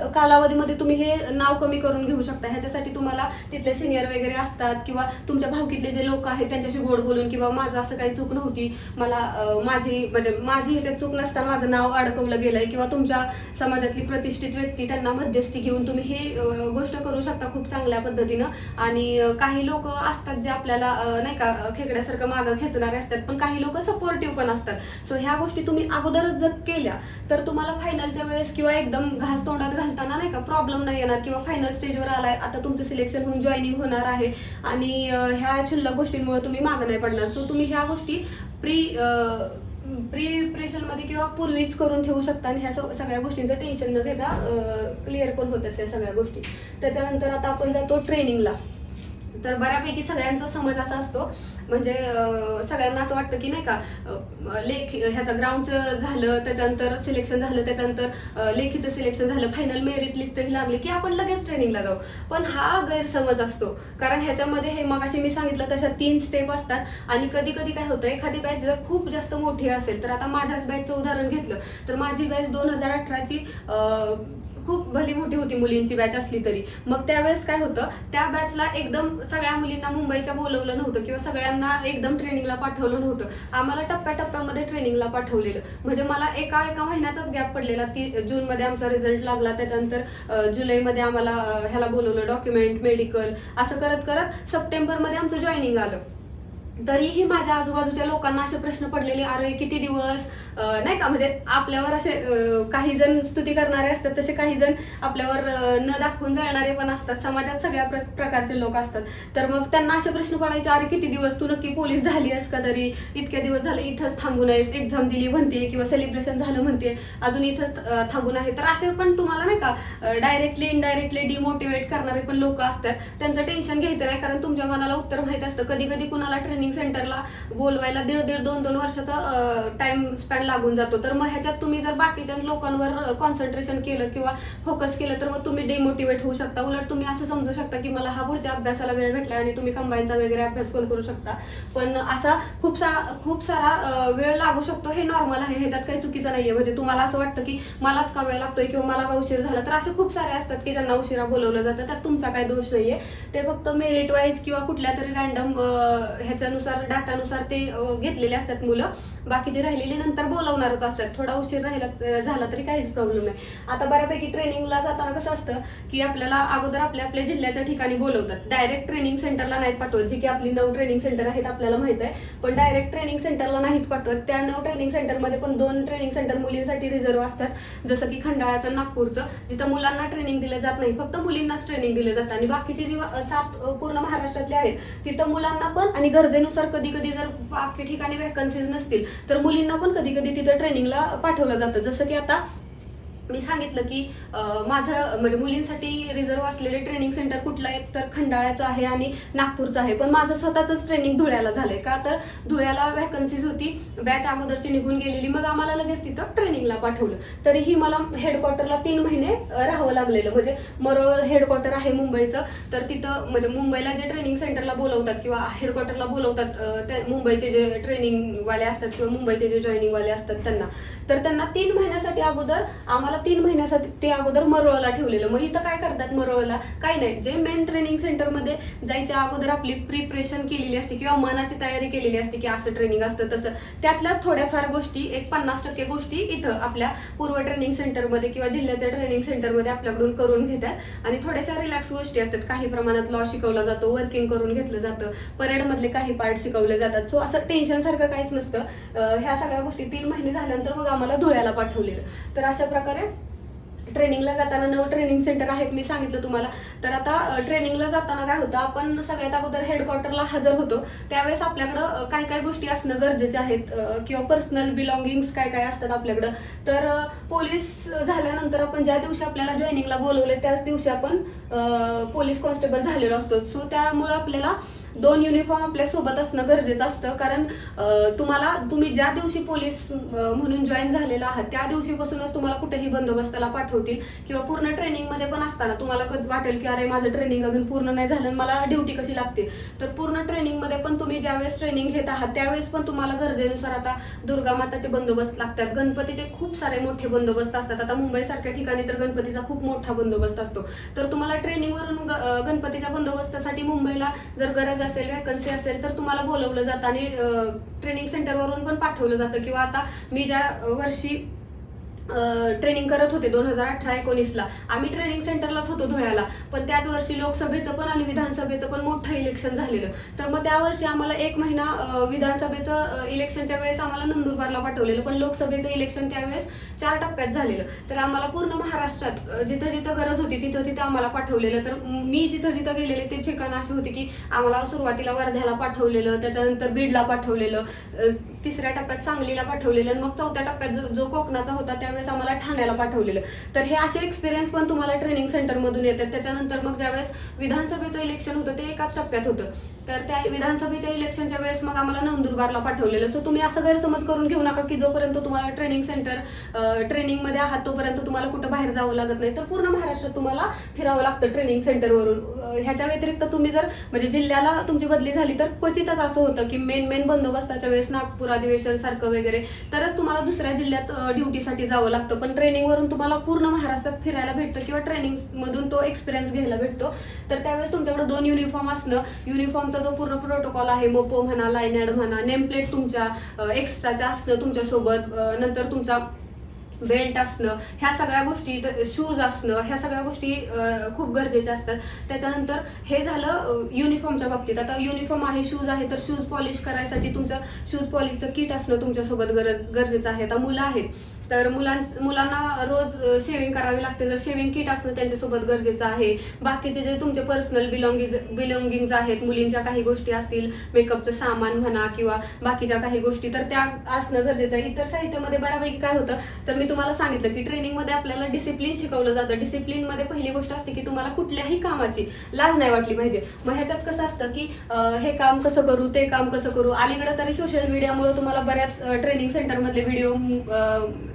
Speaker 2: कालावधीमध्ये तुम्ही हे नाव कमी करून घेऊ शकता. ह्याच्यासाठी तुम्हाला तिथले सिनियर वगैरे असतात किंवा तुमच्या भावकीतले जे लोक आहेत त्यांच्याशी गोड बोलून किंवा माझं असं काही चूक नव्हती, मला माझी ह्याच्यात चूक नसताना माझं नाव अडकवलं गेलंय किंवा तुमच्या समाजातली प्रतिष्ठित व्यक्ती त्यांना मध्यस्थी घेऊन तुम्ही ही गोष्ट करू शकता खूप चांगल्या पद्धतीनं. आणि काही लोक असतात जे आपल्याला नाही का खेकड्यासारखं मागं खेचणारे असतात, पण काही लोक सपोर्टिव्ह पण असतात. सो ह्या गोष्टी तुम्ही अगोदरच जर केल्या तर तुम्हाला फायनलच्या वेळेस किंवा एकदम घास तोंडात घालताना नाही का प्रॉब्लेम नाही येणार किंवा फायनल स्टेजवर आलाय आता तुमचं सिलेक्शन होऊन जॉईनिंग होणार आहे आणि ह्या क्षुल्लक गोष्टींमुळे तुम्ही मागं नाही पडणार. सो तुम्ही ह्या गोष्टी प्रिपरेशन मध्ये किंवा पूर्वीच करून ठेवू शकता आणि ह्या सगळ्या गोष्टींचं टेन्शन न घेता क्लिअर पण होतात त्या सगळ्या गोष्टी. त्याच्यानंतर आता आपण जातो ट्रेनिंगला. तर बऱ्यापैकी सगळ्यांचा समज असा असतो, म्हणजे सगळ्यांना असं वाटतं की नाही का ह्याचं ग्राउंडचं झालं, त्याच्यानंतर सिलेक्शन झालं, त्याच्यानंतर लेखीचं सिलेक्शन झालं, फायनल मेरिट लिस्टही लागली की आपण लगेच ट्रेनिंगला जाऊ. पण हा गैरसमज असतो, कारण ह्याच्यामध्ये हे मगाशी मी सांगितलं तशा 3 स्टेप असतात आणि कधी कधी काय होतं, एखादी बॅच जर खूप जास्त मोठी असेल, तर आता माझ्याच बॅचचं उदाहरण घेतलं तर माझी बॅच 2018ची खूप भली मोठी होती मुलींची बॅच असली तरी. मग त्यावेळेस काय होतं, त्या बॅचला एकदम सगळ्या मुलींना मुंबईच्या बोलवलं नव्हतं किंवा सगळ्यांना एकदम ट्रेनिंगला पाठवलं नव्हतं. आम्हाला टप्प्याटप्प्यामध्ये ट्रेनिंगला पाठवलेलं. म्हणजे मला एका महिन्याचाच गॅप पडलेला. जूनमध्ये आमचा रिझल्ट लागला, त्याच्यानंतर जुलैमध्ये आम्हाला ह्याला बोलवलं, डॉक्युमेंट, मेडिकल, असं करत करत सप्टेंबरमध्ये आमचं जॉईनिंग आलं. तरीही माझ्या आजूबाजूच्या लोकांना असे प्रश्न पडलेले, अरे किती दिवस नाही का, म्हणजे आपल्यावर असे काही जण स्तुती करणारे असतात, तसे काही जण आपल्यावर न दाखवून जळणारे पण असतात. समाजात सगळ्या प्रकारचे लोक असतात. तर मग त्यांना असे प्रश्न पडायचे, अरे किती दिवस, तू नक्की पोलीस झाली आहेस का, तरी इतके दिवस झाले इथंच थांबून आहेस, एक्झाम दिली म्हणते किंवा सेलिब्रेशन झालं म्हणते, अजून इथंच थांबून आहे. तर असे पण तुम्हाला नाही का डायरेक्टली इनडायरेक्टली डिमोटिवेट करणारे पण लोक असतात. त्यांचं टेन्शन घ्यायचं नाही, कारण तुमच्या मनाला उत्तर माहित असतं. कधी कधी कुणाला ट्रेनिंग ट्रेनिंग सेंटरला बोलवायला 1.5-2 वर्षाचा टाइम स्पॅन लागून जातो. तर मग ह्याच्यात तुम्ही जर बाकीच्या लोकांवर कॉन्सन्ट्रेशन केलं किंवा फोकस केलं तर मग तुम्ही डिमोटिवेट होऊ शकता. उलट तुम्ही असं समजू शकता की मला हा पुढच्या अभ्यासाला वेळ भेटला आणि तुम्ही कंबाईनचा वगैरे अभ्यास पण करू शकता. पण असा खूप सारा वेळ लागू शकतो, हे नॉर्मल आहे, ह्याच्यात काही चुकीचं नाहीये. म्हणजे तुम्हाला असं वाटतं की मलाच का वेळ लागतोय किंवा मला का उशीर झाला, तर असे खूप सारे असतात की ज्यांना उशिरा बोलवलं जातं. त्यात तुमचा काही दोष नाहीये. ते फक्त मेरिट वाईज किंवा कुठल्या तरी रॅन्डम ह्याच्यानुसार डाटानुसार ते घेतलेले असतात मुलं. बाकीचे राहिलेले नंतर बोलवणारच असतात. थोडा उशीर झाला तरी काहीच प्रॉब्लेम नाही. आता बऱ्यापैकी ट्रेनिंगला जाताना कसं असतं की आपल्याला अगोदर आपल्या जिल्ह्याच्या ठिकाणी बोलवतात. डायरेक्ट ट्रेनिंग सेंटरला नाहीत पाठवत, जी की आपली 9 ट्रेनिंग सेंटर आहेत आपल्याला माहित आहे. पण डायरेक्ट ट्रेनिंग सेंटरला नाहीत पाठवत. त्या 9 ट्रेनिंग सेंटरमध्ये पण 2 ट्रेनिंग सेंटर मुलींसाठी रिझर्व्ह असतात, जसं की खंडाळ्याचं, नागपूरचं, जिथं मुलांना ट्रेनिंग दिलं जात नाही, फक्त मुलींनाच ट्रेनिंग दिलं जातं. आणि बाकीची जी 7 पूर्ण महाराष्ट्रातले आहेत तिथं मुलांना पण आणि गरजेनुसार कधी कधी जर बाकी ठिकाणी व्हॅकन्सीज नसतील तर मुलींना पण कधी कधी तिथं ट्रेनिंगला पाठवलं जातं. जसं की आता मी सांगितलं की माझं म्हणजे मुलींसाठी रिझर्व्ह असलेले ट्रेनिंग सेंटर कुठलं आहे तर खंडाळ्याचं आहे आणि नागपूरचं आहे. पण माझं स्वतःच ट्रेनिंग धुळ्याला झालंय. का तर धुळ्याला व्हॅकन्सीज होती, बॅच अगोदरची निघून गेलेली, मग आम्हाला लगेच तिथं ट्रेनिंगला पाठवलं. तरीही मला हेडक्वार्टरला 3 महिने राहावं लागलेलं. म्हणजे मरोळ हेडक्वार्टर आहे मुंबईचं, तर तिथं म्हणजे मुंबईला जे ट्रेनिंग सेंटरला बोलवतात किंवा हेडक्वार्टरला बोलवतात ते मुंबईचे जे ट्रेनिंगवाले असतात किंवा मुंबईचे जे जॉईनिंगवाले असतात त्यांना 3 महिन्यासाठी अगोदर आम्हाला 3 महिन्यासाठी ते अगोदर मरोळला ठेवलेलं. मग इथं काय करतात मरोळला? काही नाही, जे मेन ट्रेनिंग सेंटरमध्ये जायच्या अगोदर आपली प्रिपरेशन केलेली असते किंवा मनाची तयारी केलेली असते की असं ट्रेनिंग असतं तसं, त्यातल्याच थोड्याफार गोष्टी, एक 50% गोष्टी इथं आपल्या पूर्व ट्रेनिंग सेंटरमध्ये किंवा जिल्ह्याच्या ट्रेनिंग सेंटरमध्ये आपल्याकडून करून घेतात. आणि थोड्याशा रिलॅक्स गोष्टी असतात. काही प्रमाणात लॉ शिकवला जातो, वर्किंग करून घेतलं जातं, परेडमधले काही पार्ट शिकवले जातात. सो असं टेन्शन सारखं काहीच नसतं. ह्या सगळ्या गोष्टी 3 महिने झाल्यानंतर मग आम्हाला धुळ्याला पाठवलेलं. तर अशा प्रकारे ट्रेनिंगला जाताना 9 ट्रेनिंग सेंटर आहेत मी सांगितलं तुम्हाला. तर आता ट्रेनिंगला जाताना काय होतं, आपण सगळ्यात अगोदर हेडक्वार्टरला हजर होतो. त्यावेळेस आपल्याकडं काय काय गोष्टी असणं गरजेचे आहेत किंवा पर्सनल बिलॉंगिंग्स काय काय असतात आपल्याकडं. तर पोलीस झाल्यानंतर आपण ज्या दिवशी आपल्याला जॉईनिंगला बोलवले त्याच दिवशी आपण पोलीस कॉन्स्टेबल झालेलो असतो. सो त्यामुळं आपल्याला 2 युनिफॉर्म आपल्या सोबत असणं गरजेचं असतं. कारण तुम्ही ज्या दिवशी पोलीस म्हणून जॉईन झालेला आहात त्या दिवशीपासूनच तुम्हाला कुठेही बंदोबस्ताला पाठवतील किंवा पूर्ण ट्रेनिंगमध्ये पण असताना तुम्हाला वाटेल की अरे माझं ट्रेनिंग अजून पूर्ण नाही झालं, मला ड्युटी कशी लागते. तर पूर्ण ट्रेनिंगमध्ये पण तुम्ही ज्यावेळेस ट्रेनिंग घेत आहात त्यावेळेस पण तुम्हाला गरजेनुसार आता दुर्गा माताचे बंदोबस्त लागतात, गणपतीचे खूप सारे मोठे बंदोबस्त असतात. आता मुंबईसारख्या ठिकाणी तर गणपतीचा खूप मोठा बंदोबस्त असतो. तर तुम्हाला ट्रेनिंगवरून गणपतीच्या बंदोबस्तासाठी मुंबईला जर गरज असेल, व्हॅकन्सी असेल तर तुम्हाला बोलवलं जातं आणि ट्रेनिंग सेंटरवरून पण पाठवलं जातं. किंवा आता मी ज्या वर्षी ट्रेनिंग करत होते 2018-19ला आम्ही ट्रेनिंग सेंटरलाच होतो धुळ्याला. पण त्याच वर्षी लोकसभेचं पण आणि विधानसभेचं पण मोठं इलेक्शन झालेलं. तर मग त्या वर्षी आम्हाला 1 महिना विधानसभेचं इलेक्शनच्या वेळेस आम्हाला नंदुरबारला पाठवलेलं, पण लोकसभेचं इलेक्शन त्यावेळेस 4 टप्प्यात झालेलं. तर आम्हाला पूर्ण महाराष्ट्रात जिथं जिथं गरज होती तिथं तिथं आम्हाला पाठवलेलं. तर मी जिथं जिथं गेलेले ते ठिकाणं अशी होती की आम्हाला सुरुवातीला वर्ध्याला पाठवलेलं, त्याच्यानंतर बीडला पाठवलेलं, 3ऱ्या टप्प्यात सांगलीला पाठवलेलं आणि मग 4थ्या टप्प्यात जो कोकणाचा होता त्यावेळेस आम्हाला ठाण्याला पाठवलेलं. तर हे असे एक्सपिरियन्स पण तुम्हाला ट्रेनिंग सेंटरमधून येतात. त्याच्यानंतर मग ज्यावेळेस विधानसभेचं इलेक्शन होतं ते एकाच टप्प्यात होतं. तर त्या विधानसभेच्या इलेक्शनच्या वेळेस मग आम्हाला नंदुरबारला पाठवलेलं. सो तुम्ही असं गैरसमज करून घेऊ नका की जोपर्यंत तुम्हाला ट्रेनिंग सेंटर ट्रेनिंगमध्ये आहात तोपर्यंत तुम्हाला कुठं बाहेर जावं लागत नाही. तर पूर्ण महाराष्ट्रात तुम्हाला फिरावं लागतं ट्रेनिंग सेंटरवरून. ह्याच्या व्यतिरिक्त तुम्ही जर म्हणजे जिल्ह्याला तुमची बदली झाली तर क्वचितच असं होतं की मेन बंदोबस्ताच्या वेळेस नागपूर अधिवेशन सारखं वगैरे तरच तुम्हाला दुसऱ्या जिल्ह्यात ड्युटीसाठी जावं लागतं. पण ट्रेनिंगवरून तुम्हाला पूर्ण महाराष्ट्रात फिरायला भेटतं किंवा ट्रेनिंगमधून तो एक्सपिरियन्स घ्यायला भेटतो. तर त्यावेळेस तुमच्याकडे 2 युनिफॉर्म असणं, युनिफॉर्मचा जो पूर्ण प्रोटोकॉल आहे, मोपो म्हणा, लायनॅड म्हणा, नेमप्लेट तुमच्या एक्स्ट्राच्या असणं तुमच्यासोबत, नंतर तुमचा बेल्ट असणं, ह्या सगळ्या गोष्टी, शूज असणं, ह्या सगळ्या गोष्टी खूप गरजेच्या असतात. त्याच्यानंतर हे झालं युनिफॉर्मच्या बाबतीत. आता युनिफॉर्म आहे, शूज आहे, तर शूज पॉलिश करायसाठी तुमचं शूज पॉलिशचं किट असणं तुमच्यासोबत गरजेचं आहे. आता मुलं आहेत तर मुलांना रोज शेविंग करावी लागते, तर शेविंग किट असणं त्यांच्यासोबत गरजेचं आहे. बाकीचे जे तुमचे पर्सनल बिलॉंगिंग्स आहेत, मुलींच्या काही गोष्टी असतील, मेकअपचं सामान म्हणा किंवा बाकीच्या काही गोष्टी, तर त्या असणं गरजेचं आहे. इतर साहित्यामध्ये बऱ्यापैकी काय होतं, तर मी तुम्हाला सांगितलं की ट्रेनिंगमध्ये आपल्याला डिसिप्लिन शिकवलं जातं. डिसिप्लिनमध्ये पहिली गोष्ट असते की तुम्हाला कुठल्याही कामाची लाज नाही वाटली पाहिजे. मग ह्याच्यात कसं असतं की हे काम कसं करू, ते काम कसं करू. अलीकडे तरी सोशल मीडियामुळे तुम्हाला बऱ्याच ट्रेनिंग सेंटरमधले व्हिडिओ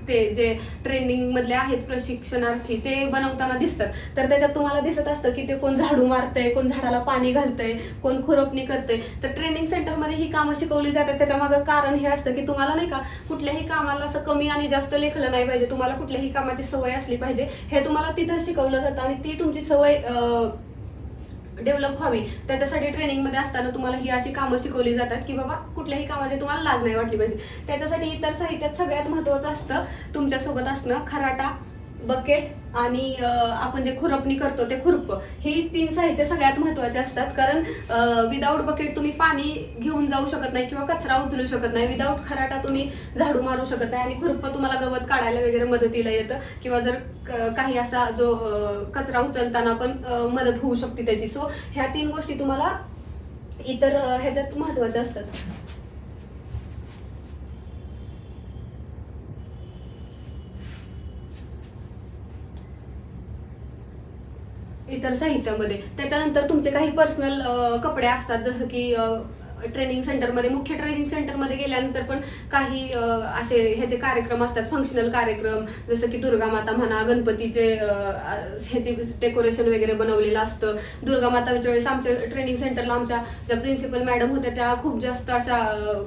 Speaker 2: ते जे ट्रेनिंग मधले आहेत प्रशिक्षणार्थी ते बनवताना दिसतात. तर त्याच्यात तुम्हाला दिसत असतं की ते कोण झाडू मारतंय, कोण झाडाला पाणी घालतंय, कोण खुरपणी करतंय. तर ट्रेनिंग सेंटरमध्ये ही कामं शिकवली जातात. त्याच्या मागं कारण हे असतं की तुम्हाला नाही का कुठल्याही कामाला असं कमी आणि जास्त लेखलं नाही पाहिजे, तुम्हाला कुठल्याही कामाची सवय असली पाहिजे. हे तुम्हाला तिथं शिकवलं जातं आणि ती तुमची सवय डेव्हलप व्हावी त्याच्यासाठी ट्रेनिंगमध्ये असताना तुम्हाला ही अशी कामं शिकवली जातात की बाबा कुठल्याही कामाची तुम्हाला लाज नाही वाटली पाहिजे. त्याच्यासाठी इतर साहित्यात सगळ्यात महत्त्वाचं असतं तुमच्यासोबत असणं खराटा, बकेट आणि आपण जे खुरपणी करतो ते खुरप. ही 3 साहित्य सगळ्यात महत्त्वाचे असतात. कारण विदाऊट बकेट तुम्ही पाणी घेऊन जाऊ शकत नाही किंवा कचरा उचलू शकत नाही. विदाऊट खराटा तुम्ही झाडू मारू शकत नाही. आणि खुरप तुम्हाला गवत काढायला वगैरे मदतीला येतं किंवा जर काही असा जो कचरा उचलताना पण मदत होऊ शकते त्याची. सो ह्या 3 गोष्टी तुम्हाला इतर ह्याच्यात महत्त्वाच्या असतात. इतर साहित्यामध्ये त्याच्यानंतर तुमचे काही पर्सनल कपडे असतात, जसं की ट्रेनिंग सेंटरमध्ये, मुख्य ट्रेनिंग सेंटरमध्ये गेल्यानंतर पण काही असे ह्याचे कार्यक्रम असतात, फंक्शनल कार्यक्रम, जसं की दुर्गा माता म्हणा, गणपतीचे ह्याचे डेकोरेशन वगैरे बनवलेलं असतं. दुर्गा माताच्या वेळेस आमच्या ट्रेनिंग सेंटरला आमच्या ज्या प्रिन्सिपल मॅडम होत्या त्या खूप जास्त अशा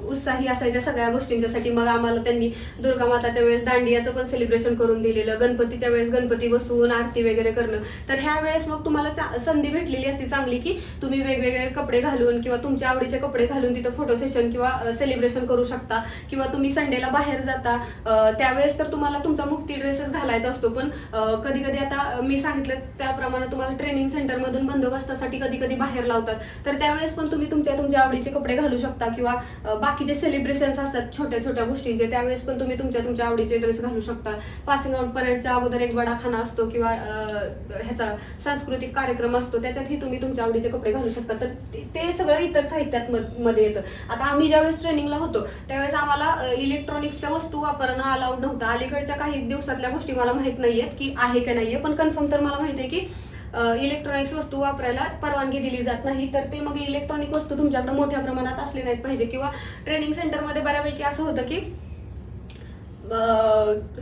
Speaker 2: उत्साही असायच्या सगळ्या गोष्टींच्यासाठी. मग आम्हाला त्यांनी दुर्गा माताच्या वेळेस दांडियाचं पण सेलिब्रेशन करून दिलेलं, गणपतीच्या वेळेस गणपती बसवून आरती वगैरे करणं. तर ह्या वेळेस मग तुम्हाला संधी भेटलेली असते चांगली की तुम्ही वेगवेगळे कपडे घालून किंवा तुमच्या आवडीचे कपडे घालून तिथं फोटो सेशन किंवा सेलिब्रेशन करू शकता. किंवा तुम्ही संडेला बाहेर जाता त्यावेळेस तर तुम्हाला तुमचा मुफ्ती ड्रेसेस घालायचा असतो. पण कधी कधी आता मी सांगितलं त्याप्रमाणे तुम्हाला ट्रेनिंग सेंटरमधून बंदोबस्तासाठी कधी कधी बाहेर लावतात. तर त्यावेळेस पण तुम्ही तुमच्या आवडीचे कपडे घालू शकता. किंवा बाकीचे सेलिब्रेशन्स असतात छोट्या छोट्या गोष्टींचे, त्यावेळेस पण तुम्ही तुमच्या आवडीचे ड्रेस घालू शकता. पासिंग आउट परेडच्या अगोदर एक बडाखाना असतो किंवा ह्याचा सांस्कृतिक कार्यक्रम असतो, त्याच्यातही तुम्ही तुमच्या आवडीचे कपडे घालू शकता. तर ते सगळं इतर साहित्यात मध्ये येतं. आता आम्ही ज्यावेळेस ट्रेनिंगला होतो त्यावेळेस आम्हाला इलेक्ट्रॉनिक्सच्या वस्तू वापरणं अलाउड नव्हतं. अलीकडच्या काही दिवसातल्या गोष्टी मला माहित नाहीयेत की आहे का नाहीये, पण कन्फर्म तर मला माहिती आहे की इलेक्ट्रॉनिक्स वस्तू वापरायला परवानगी दिली जात नाही. तर ते मग इलेक्ट्रॉनिक वस्तू तुमच्याकडे मोठ्या प्रमाणात असले नाहीत पाहिजे. किंवा ट्रेनिंग सेंटरमध्ये बऱ्यापैकी असं होतं की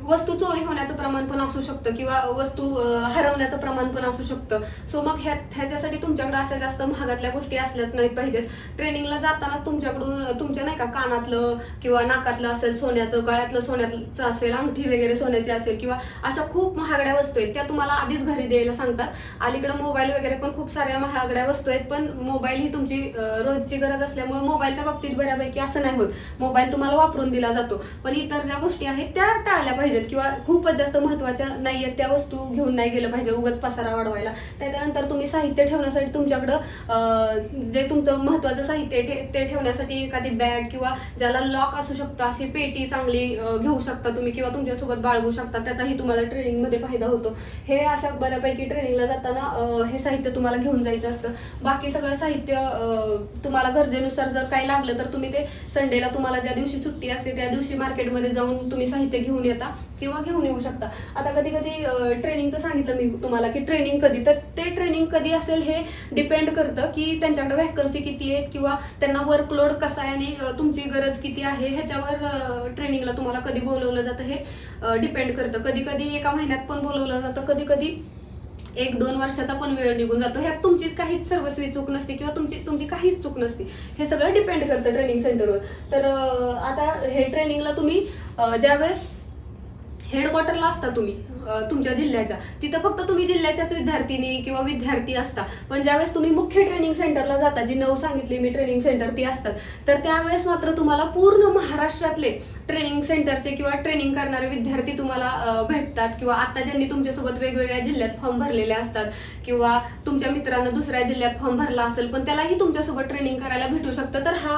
Speaker 2: वस्तू चोरी होण्याचं प्रमाण पण असू शकतं किंवा वस्तू हरवण्याचं प्रमाण पण असू शकतं. सो मग ह्याच्यासाठी तुमच्याकडे अशा जास्त महागातल्या गोष्टी असल्याच नाहीत पाहिजेत. ट्रेनिंगला जातानाच तुमच्याकडून तुमच्या नाही का कानातलं किंवा नाकातलं असेल सोन्याचं, गळ्यातलं सोन्याचं असेल, अंगठी वगैरे सोन्याची असेल किंवा अशा खूप महागड्या वस्तू आहेत त्या तुम्हाला आधीच घरी द्यायला सांगतात. अलीकडे मोबाईल वगैरे पण खूप साऱ्या महागड्या वस्तू आहेत, पण मोबाईल ही तुमची रोजची गरज असल्यामुळे मोबाईलच्या बाबतीत बऱ्यापैकी असं नाही होत. मोबाईल तुम्हाला वापरून दिला जातो, पण इतर ज्या गोष्टी आहेत त्या टाळल्या पाहिजेत किंवा खूपच जास्त महत्त्वाच्या नाही आहेत त्या वस्तू घेऊन नाही गेलं पाहिजे उगाच पसारा वाढवायला. त्याच्यानंतर तुम्ही साहित्य ठेवण्यासाठी तुमच्याकडं जे तुमचं महत्त्वाचं साहित्य ते ठेवण्यासाठी एखादी बॅग किंवा ज्याला लॉक असू शकतं अशी पेटी चांगली घेऊ शकता तुम्ही किंवा तुमच्यासोबत बाळगू शकता. त्याचाही तुम्हाला ट्रेनिंगमध्ये फायदा होतो. हे अशा बऱ्यापैकी ट्रेनिंगला जाताना हे साहित्य तुम्हाला घेऊन जायचं असतं. बाकी सगळं साहित्य तुम्हाला गरजेनुसार जर काही लागलं तर तुम्ही ते संडेला तुम्हाला ज्या दिवशी सुट्टी असते त्या दिवशी मार्केटमध्ये जाऊन तुम्ही साहित्य घेऊन येता किंवा घेऊन येऊ शकता. आता कधी कधी ट्रेनिंगचं सांगितलं मी तुम्हाला की ट्रेनिंग कधी, तर ते ट्रेनिंग कधी असेल हे डिपेंड करतं की त्यांच्याकडे व्हॅकन्सी किती आहेत किंवा त्यांना वर्कलोड कसा आहे आणि तुमची गरज किती आहे ह्याच्यावर ट्रेनिंगला तुम्हाला कधी बोलवलं जातं हे डिपेंड करतं. कधी कधी एका महिन्यात पण बोलवलं जातं, कधी कधी 1-2 वर्षाचा पण वेळ निघून जातो. ह्यात तुमची काहीच सर्वस्वी चूक नसते किंवा तुमची काहीच चूक नसते. हे सगळं डिपेंड करतं ट्रेनिंग सेंटरवर. तर आता हे ट्रेनिंगला तुम्ही ज्यावेळेस हेडक्वार्टरला असता तुम्ही तुमच्या जिल्ह्याच्या, तिथं फक्त तुम्ही जिल्ह्याच्याच विद्यार्थिनी किंवा विद्यार्थी असता. पण ज्यावेळेस तुम्ही मुख्य ट्रेनिंग सेंटरला जाता, जी 9 सांगितली मी ट्रेनिंग सेंटर ती असतात, तर त्यावेळेस मात्र तुम्हाला पूर्ण महाराष्ट्रातले ट्रेनिंग सेंटरचे किंवा ट्रेनिंग करणारे विद्यार्थी तुम्हाला भेटतात, किंवा आता ज्यांनी तुमच्यासोबत वेगवेगळ्या जिल्ह्यात फॉर्म भरलेले असतात, किंवा तुमच्या मित्रांनो दुसऱ्या जिल्ह्यात फॉर्म भरला असेल पण त्यालाही तुमच्यासोबत ट्रेनिंग करायला भेटू शकतं. तर हा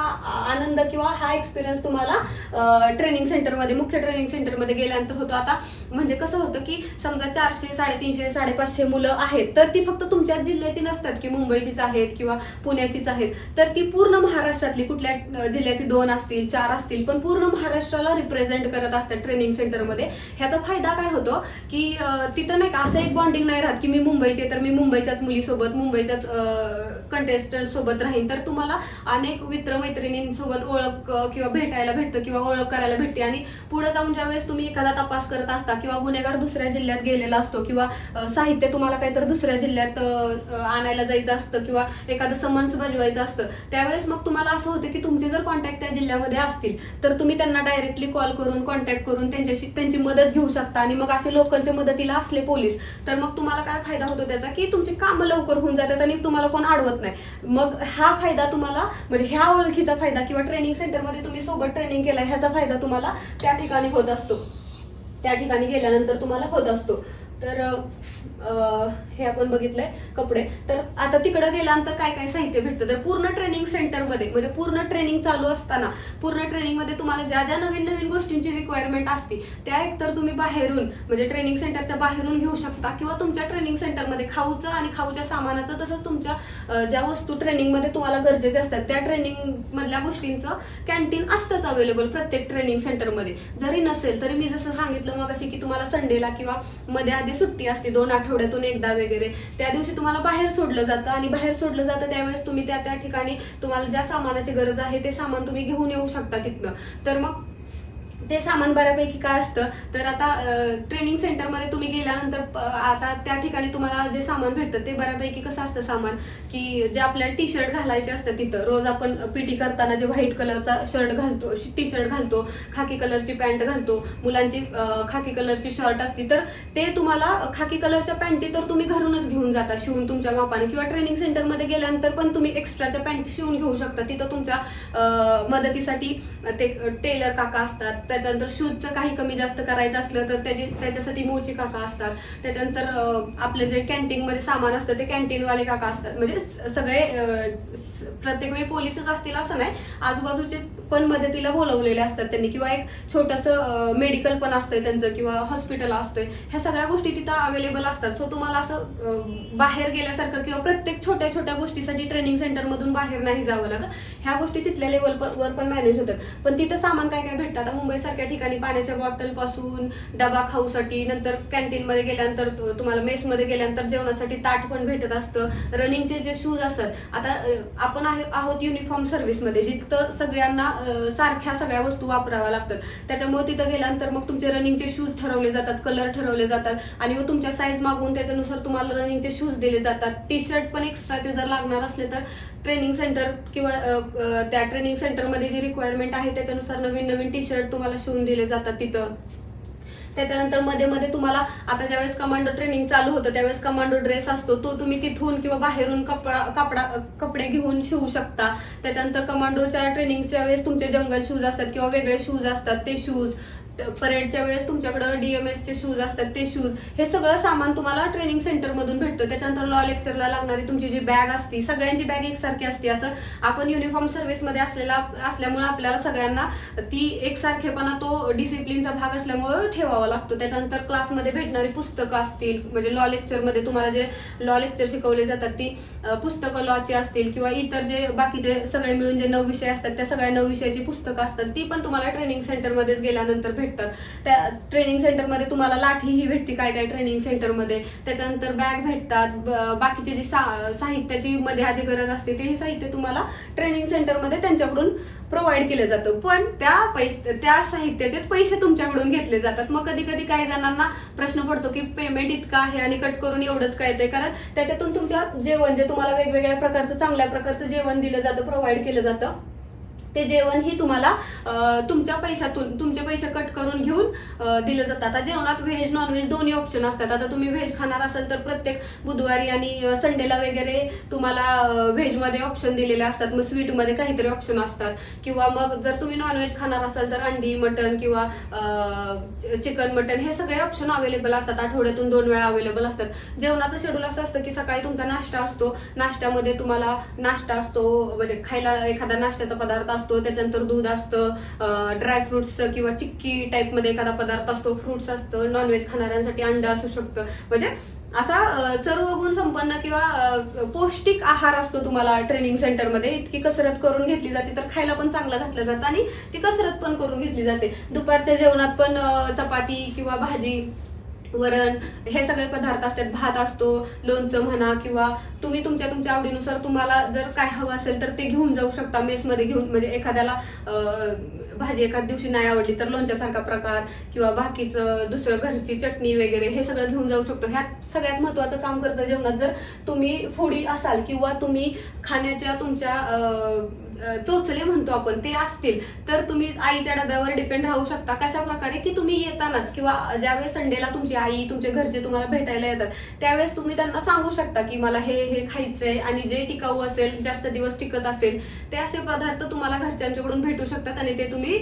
Speaker 2: आनंद किंवा हा एक्सपिरियन्स तुम्हाला ट्रेनिंग सेंटरमध्ये, मुख्य ट्रेनिंग सेंटरमध्ये गेल्यानंतर होतो. आता म्हणजे कसं होतं की समजा 400, 350, 550 मुलं आहेत, तर ती फक्त तुमच्या जिल्ह्याची नसतात की मुंबईचीच आहेत किंवा पुण्याचीच आहेत, तर ती पूर्ण महाराष्ट्रातली, कुठल्या जिल्ह्याची 2 असतील 4 असतील, पण पूर्ण महाराष्ट्राला रिप्रेझेंट करत असतात ट्रेनिंग सेंटरमध्ये. ह्याचा फायदा काय होतो की तिथं नाही का असं एक बॉन्डिंग नाही राहत की मी मुंबईचे तर मी मुंबईच्याच मुलीसोबत, मुंबईच्याच कंटेस्टंट सोबत राहीन. तर तुम्हाला अनेक मित्रमैत्रिणींसोबत ओळख किंवा भेटायला भेटतं किंवा ओळख करायला भेटते. आणि पुढे जाऊन ज्यावेळेस तुम्ही एखादा तपास करत असता किंवा गुन्हेगार दुसऱ्या जिल्ह्यात गेलेला असतो किंवा साहित्य तुम्हाला काहीतरी दुसऱ्या जिल्ह्यात आणायला जायचं असतं किंवा एखादं समन्स बजवायचं असतं, त्यावेळेस मग तुम्हाला असं होतं की तुमचे जर कॉन्टॅक्ट त्या जिल्ह्यामध्ये असतील तर तुम्ही त्यांना डायरेक्टली कॉल करून कॉन्टॅक्ट करून त्यांची मदत घेऊ शकता. आणि मग असे लोकलच्या मदतीला असले पोलीस तर मग तुम्हाला काय फायदा होतो त्याचा की तुमची कामं लवकर होऊन जातात आणि तुम्हाला कोण अडवत नाही. मग हा फायदा तुम्हाला, म्हणजे ह्या ओळखीचा फायदा किंवा ट्रेनिंग सेंटरमध्ये तुम्ही सोबत ट्रेनिंग केला ह्याचा फायदा तुम्हाला त्या ठिकाणी होत असतो, त्या ठिकाणी गेल्यानंतर तुम्हाला होत असतो. तर हे आपण बघितलंय कपडे. तर आता तिकडे गेल्यानंतर काय काय साहित्य भेटतं, तर पूर्ण ट्रेनिंग सेंटरमध्ये म्हणजे पूर्ण ट्रेनिंग चालू असताना पूर्ण ट्रेनिंगमध्ये तुम्हाला ज्या ज्या नवीन नवीन गोष्टींची रिक्वायरमेंट असते त्या एकतर तुम्ही बाहेरून म्हणजे ट्रेनिंग सेंटरच्या बाहेरून घेऊ शकता किंवा तुमच्या ट्रेनिंग सेंटरमध्ये खाऊचं आणि खाऊच्या सामानाचं तसंच तुमच्या ज्या वस्तू ट्रेनिंगमध्ये तुम्हाला गरजेचे असतात त्या ट्रेनिंग मधल्या गोष्टींचं कॅन्टीन असतंच अवेलेबल प्रत्येक ट्रेनिंग सेंटरमध्ये. जरी नसेल तरी मी जसं सांगितलं मग अशी की तुम्हाला संडेला किंवा मध्ये आधी सुट्टी असते 2 आठवड्यातून एकदा वगैरे, त्या दिवशी तुम्हाला बाहेर सोडलं जातं आणि बाहेर सोडलं जातं त्यावेळेस तुम्ही त्या ठिकाणी तुम्हाला ज्या सामानाची गरज आहे ते सामान तुम्ही घेऊन येऊ शकता तिथनं. तर मग ते सामान बऱ्यापैकी काय असतं, तर आता ट्रेनिंग सेंटरमध्ये तुम्ही गेल्यानंतर आता त्या ठिकाणी तुम्हाला जे सामान भेटतं ते बऱ्यापैकी कसं असतं सामान की जे आपल्याला टी शर्ट घालायचे असतं तिथं, रोज आपण पीटी करताना जे व्हाईट कलरचा शर्ट घालतो, टी शर्ट घालतो, खाकी कलरची पॅन्ट घालतो, मुलांची खाकी कलरची शर्ट असती, तर ते तुम्हाला खाकी कलरच्या पॅन्टी तर तुम्ही घरूनच घेऊन जाता शिवून तुमच्या मापाने, किंवा ट्रेनिंग सेंटरमध्ये गेल्यानंतर पण तुम्ही एक्स्ट्राच्या पॅन्ट शिवून घेऊ शकता. तिथं तुमच्या मदतीसाठी ते टेलर काका असतात. त्याच्यानंतर शूजचं काही कमी जास्त करायचं असलं तर त्याच्यासाठी मोची काका असतात. त्याच्यानंतर आपलं जे कॅन्टीनमध्ये सामान असतं ते कॅन्टीनवाले काका असतात. म्हणजे सगळे प्रत्येक वेळी पोलीसच असतील असं नाही, आजूबाजूचे पण मदतीला बोलवलेले असतात त्यांनी, किंवा एक छोटंसं मेडिकल पण असतंय त्यांचं किंवा हॉस्पिटल असतंय. ह्या सगळ्या गोष्टी तिथं अवेलेबल असतात. सो तुम्हाला असं बाहेर गेल्यासारखं किंवा प्रत्येक छोट्या छोट्या गोष्टीसाठी ट्रेनिंग सेंटरमधून बाहेर नाही जावं लागत. ह्या गोष्टी तिथल्या लेवलवर पण मॅनेज होतात. पण तिथं सामान काय काय भेटतं, आता मुंबईसारख्या ठिकाणी पाण्याच्या बॉटल पासून डबा खाऊसाठी, नंतर कॅन्टीन मध्ये गेल्यानंतर तुम्हाला मेसमध्ये गेल्यानंतर जेवणासाठी ताट पण भेटत असतं. रनिंगचे जे शूज असतात, आता आपण आहोत युनिफॉर्म सर्व्हिसमध्ये जिथं सगळ्यांना सारख्या सगळ्या वस्तू वापराव्या लागतात, त्याच्यामुळे तिथं गेल्यानंतर मग तुमचे रनिंगचे शूज ठरवले जातात, कलर ठरवले जातात आणि मग तुमच्या साईज मागून त्याच्यानुसार तुम्हाला रनिंगचे शूज दिले जातात. टी शर्ट पण एक्स्ट्राचे जर लागणार असले तर ट्रेनिंग सेंटर किंवा त्या ट्रेनिंग सेंटरमध्ये जी रिक्वायरमेंट आहे त्याच्यानुसार नवीन नवीन टी शर्ट तुम्हाला शिवून दिले जातात तिथं. त्याच्यानंतर मध्ये मध्ये तुम्हाला आता ज्यावेळेस कमांडो ट्रेनिंग चालू होतं त्यावेळेस कमांडो ड्रेस असतो तो तुम्ही तिथून किंवा बाहेरून कपडे घेऊन शिवू शकता. त्याच्यानंतर कमांडोच्या ट्रेनिंगच्या वेळेस तुमचे जंगल शूज असतात किंवा वेगळे शूज असतात ते शूज, परेडच्या वेळेस तुमच्याकडे DMSचे शूज असतात ते शूज, हे सगळं सामान तुम्हाला ट्रेनिंग सेंटरमधून भेटतं. त्याच्यानंतर लॉ लेक्चरला लागणारी तुमची जी बॅग असते सगळ्यांची बॅग एकसारखी असते. असं आपण युनिफॉर्म सर्व्हिसमध्ये असल्यामुळे आपल्याला सगळ्यांना ती एकसारखेपणा तो डिसिप्लिनचा भाग असल्यामुळे ठेवावा लागतो. त्याच्यानंतर क्लासमध्ये भेटणारी पुस्तकं असतील, म्हणजे लॉ लेक्चरमध्ये तुम्हाला जे लॉ लेक्चर शिकवले जातात ती पुस्तकं लॉची असतील किंवा इतर जे बाकीचे सगळे मिळून जे 9 विषय असतात त्या सगळ्या 9 विषयाची पुस्तकं असतात ती पण तुम्हाला ट्रेनिंग सेंटरमध्येच गेल्यानंतर भेटतात. त्या ट्रेनिंग सेंटरमध्ये तुम्हाला लाठी ही भेटते काय काय ट्रेनिंग सेंटरमध्ये. त्याच्यानंतर बॅग भेटतात, बाकीचे जे साहित्याची मध्ये आधी गरज असते ते साहित्य तुम्हाला ट्रेनिंग सेंटरमध्ये त्यांच्याकडून प्रोव्हाइड केलं जातं. पण त्या साहित्याचे पैसे तुमच्याकडून घेतले जातात. मग कधी कधी काही जणांना प्रश्न पडतो की पेमेंट इतकं आहे आणि कट करून एवढंच काय येतंय, कारण त्याच्यातून तुमच्या जेवण जे तुम्हाला वेगवेगळ्या प्रकारचं चांगल्या प्रकारचं जेवण दिलं जातं, प्रोव्हाइड केलं जातं. ते जेवणही तुम्हाला तुमच्या पैशातून तुमचे पैसे कट करून घेऊन दिलं जातं. आता जेवणात व्हेज नॉनव्हेज दोन्ही ऑप्शन असतात. आता तुम्ही व्हेज खाणार असाल तर प्रत्येक बुधवारी आणि संडेला वगैरे तुम्हाला व्हेजमध्ये ऑप्शन दिलेले असतात, मग स्वीटमध्ये काहीतरी ऑप्शन असतात. किंवा मग जर तुम्ही नॉनव्हेज खाणार असाल तर अंडी, मटन किंवा चिकन, मटन हे सगळे ऑप्शन अवेलेबल असतात. आठवड्यातून 2 वेळा अवेलेबल असतात. जेवणाचं शेड्यूल असं असतं की सकाळी तुमचा नाश्ता असतो, नाश्त्यामध्ये तुम्हाला नाश्ता असतो म्हणजे खायला एखादा नाश्त्याचा पदार्थ असतो, त्याच्यानंतर दूध असतं, ड्रायफ्रुट्स किंवा चिक्की टाईप मध्ये एखादा पदार्थ असतो, फ्रुट्स असतं, नॉनव्हेज खाणाऱ्यांसाठी अंड असू शकतं. म्हणजे असा सर्व गुण संपन्न किंवा पौष्टिक आहार असतो तुम्हाला ट्रेनिंग सेंटरमध्ये. इतकी कसरत करून घेतली जाते तर खायला पण चांगलं घातलं जातं आणि ती कसरत पण करून घेतली जाते. दुपारच्या जेवणात पण चपाती किंवा भाजी, वरण हे सगळे पदार्थ असतात, भात असतो, लोणचं म्हणा किंवा तुम्ही तुमच्या आवडीनुसार तुम्हाला जर काय हवं असेल तर ते घेऊन जाऊ शकता मेसमध्ये घेऊन. म्हणजे एखाद्याला भाजी एखाद दिवशी नाही आवडली तर लोणच्यासारखा प्रकार किंवा बाकीचं दुसरं घरची चटणी वगैरे हे सगळं घेऊन जाऊ शकतो. ह्यात सगळ्यात महत्त्वाचं काम करतं जेवणात. जर तुम्ही फूडी असाल किंवा तुम्ही खाण्याच्या तुमच्या चोचले म्हणतो आपण ते असतील तर तुम्ही आईच्या डब्यावर डिपेंड राहू शकता. कशा प्रकारे की तुम्ही येतानाच किंवा ज्यावेळेस संडेला तुमची आई तुमचे घरचे तुम्हाला भेटायला येतात त्यावेळेस तुम्ही त्यांना सांगू शकता की मला हे खायचंय आणि जे टिकाऊ असेल, जास्त दिवस टिकत असेल ते असे पदार्थ तुम्हाला घरच्यांच्याकडून भेटू शकतात आणि ते तुम्ही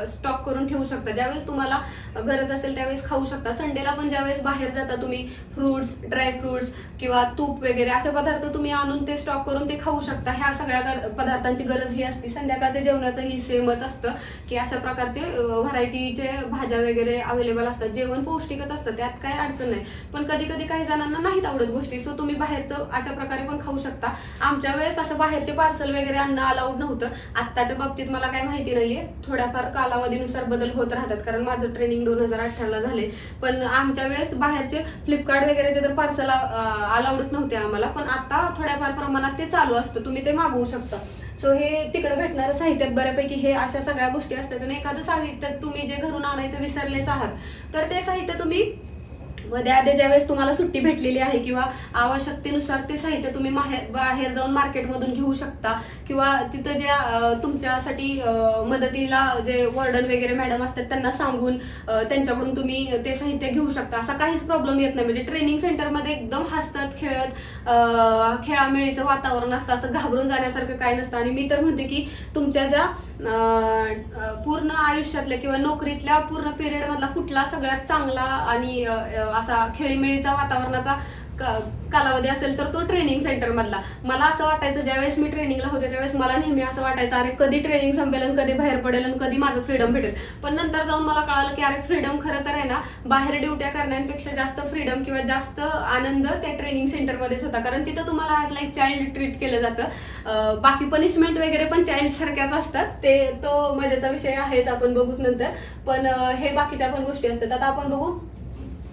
Speaker 2: स्टॉक करून ठेवू शकता. ज्यावेळेस तुम्हाला गरज असेल त्यावेळेस खाऊ शकता. संडेला पण ज्यावेळेस बाहेर जाता तुम्ही फ्रुट्स, ड्रायफ्रुट्स किंवा तूप वगैरे असे पदार्थ तुम्ही आणून ते स्टॉक करून ते खाऊ शकता. ह्या सगळ्या पदार्थांची गरज ही असते. संध्याकाळच्या जेवणाचं ही सेमच असतं की अशा प्रकारचे व्हरायटीचे भाज्या वगैरे अवेलेबल असतात. जेवण पौष्टिकच असतं, त्यात काही अडचण नाही. पण कधी कधी काही जणांना नाहीत आवडत गोष्टी, सो तुम्ही बाहेरचं अशा प्रकारे पण खाऊ शकता. आमच्या वेळेस असं बाहेरचे पार्सल वगैरे आणणं अलाउड नव्हतं. आत्ताच्या बाबतीत मला काही माहिती नाहीये, थोड्याफार कालावधीनुसार बदल होत राहतात कारण माझं ट्रेनिंग 2018ला झाले. पण आमच्या वेळेस बाहेरचे फ्लिपकार्ट वगैरेचे तर पार्सल अलाउडच नव्हते आम्हाला, पण आता थोड्याफार प्रमाणात ते चालू असतं, तुम्ही ते मागवू शकता. सो हे तिकडे भेटणारं साहित्यात बऱ्यापैकी हे अशा सगळ्या गोष्टी असतात. आणि एखादं साहित्य तुम्ही जे घरून आणायचं विसरलेच आहात तर ते साहित्य तुम्ही मध्ये आधी ज्यावेळेस तुम्हाला सुट्टी भेटलेली आहे किंवा आवश्यकतेनुसार ते साहित्य तुम्ही बाहेर जाऊन मार्केटमधून घेऊ शकता किंवा तिथं ज्या तुमच्यासाठी मदतीला जे वॉर्डन वगैरे मॅडम असतात त्यांना सांगून त्यांच्याकडून तुम्ही ते साहित्य घेऊ शकता. असा काहीच प्रॉब्लेम येत नाही. म्हणजे ट्रेनिंग सेंटरमध्ये एकदम हसत खेळत खेळामेळीचं वातावरण असतं, असं घाबरून जाण्यासारखं काय नसतं. आणि मी तर म्हणते की तुमच्या ज्या पूर्ण आयुष्यातल्या किंवा नोकरीतल्या पूर्ण पिरियड मधला कुठला सगळ्यात चांगला आणि असा खेळीमेळीचा वातावरणाचा कालावधी असेल तर तो ट्रेनिंग सेंटर मधला. मला असं वाटायचं ज्यावेळेस मी ट्रेनिंगला होते त्यावेळेस मला नेहमी असं वाटायचं अरे कधी ट्रेनिंग संपेल आणि कधी बाहेर पडेल आणि कधी माझं फ्रीडम भेटेल. पण नंतर जाऊन मला कळालं की अरे फ्रीडम खरं तर आहे ना बाहेर ड्युट्या करण्यापेक्षा जास्त फ्रीडम किंवा जास्त आनंद त्या ट्रेनिंग सेंटरमध्येच होता. कारण तिथं तुम्हाला ॲज लाईक चाइल्ड ट्रीट केलं जातं. बाकी पनिशमेंट वगैरे पण चाइल्ड सारख्याच असतात, ते तो मजेचा विषय आहेच, आपण बघूच नंतर. पण हे बाकीच्या पण गोष्टी असतात. आता आपण बघू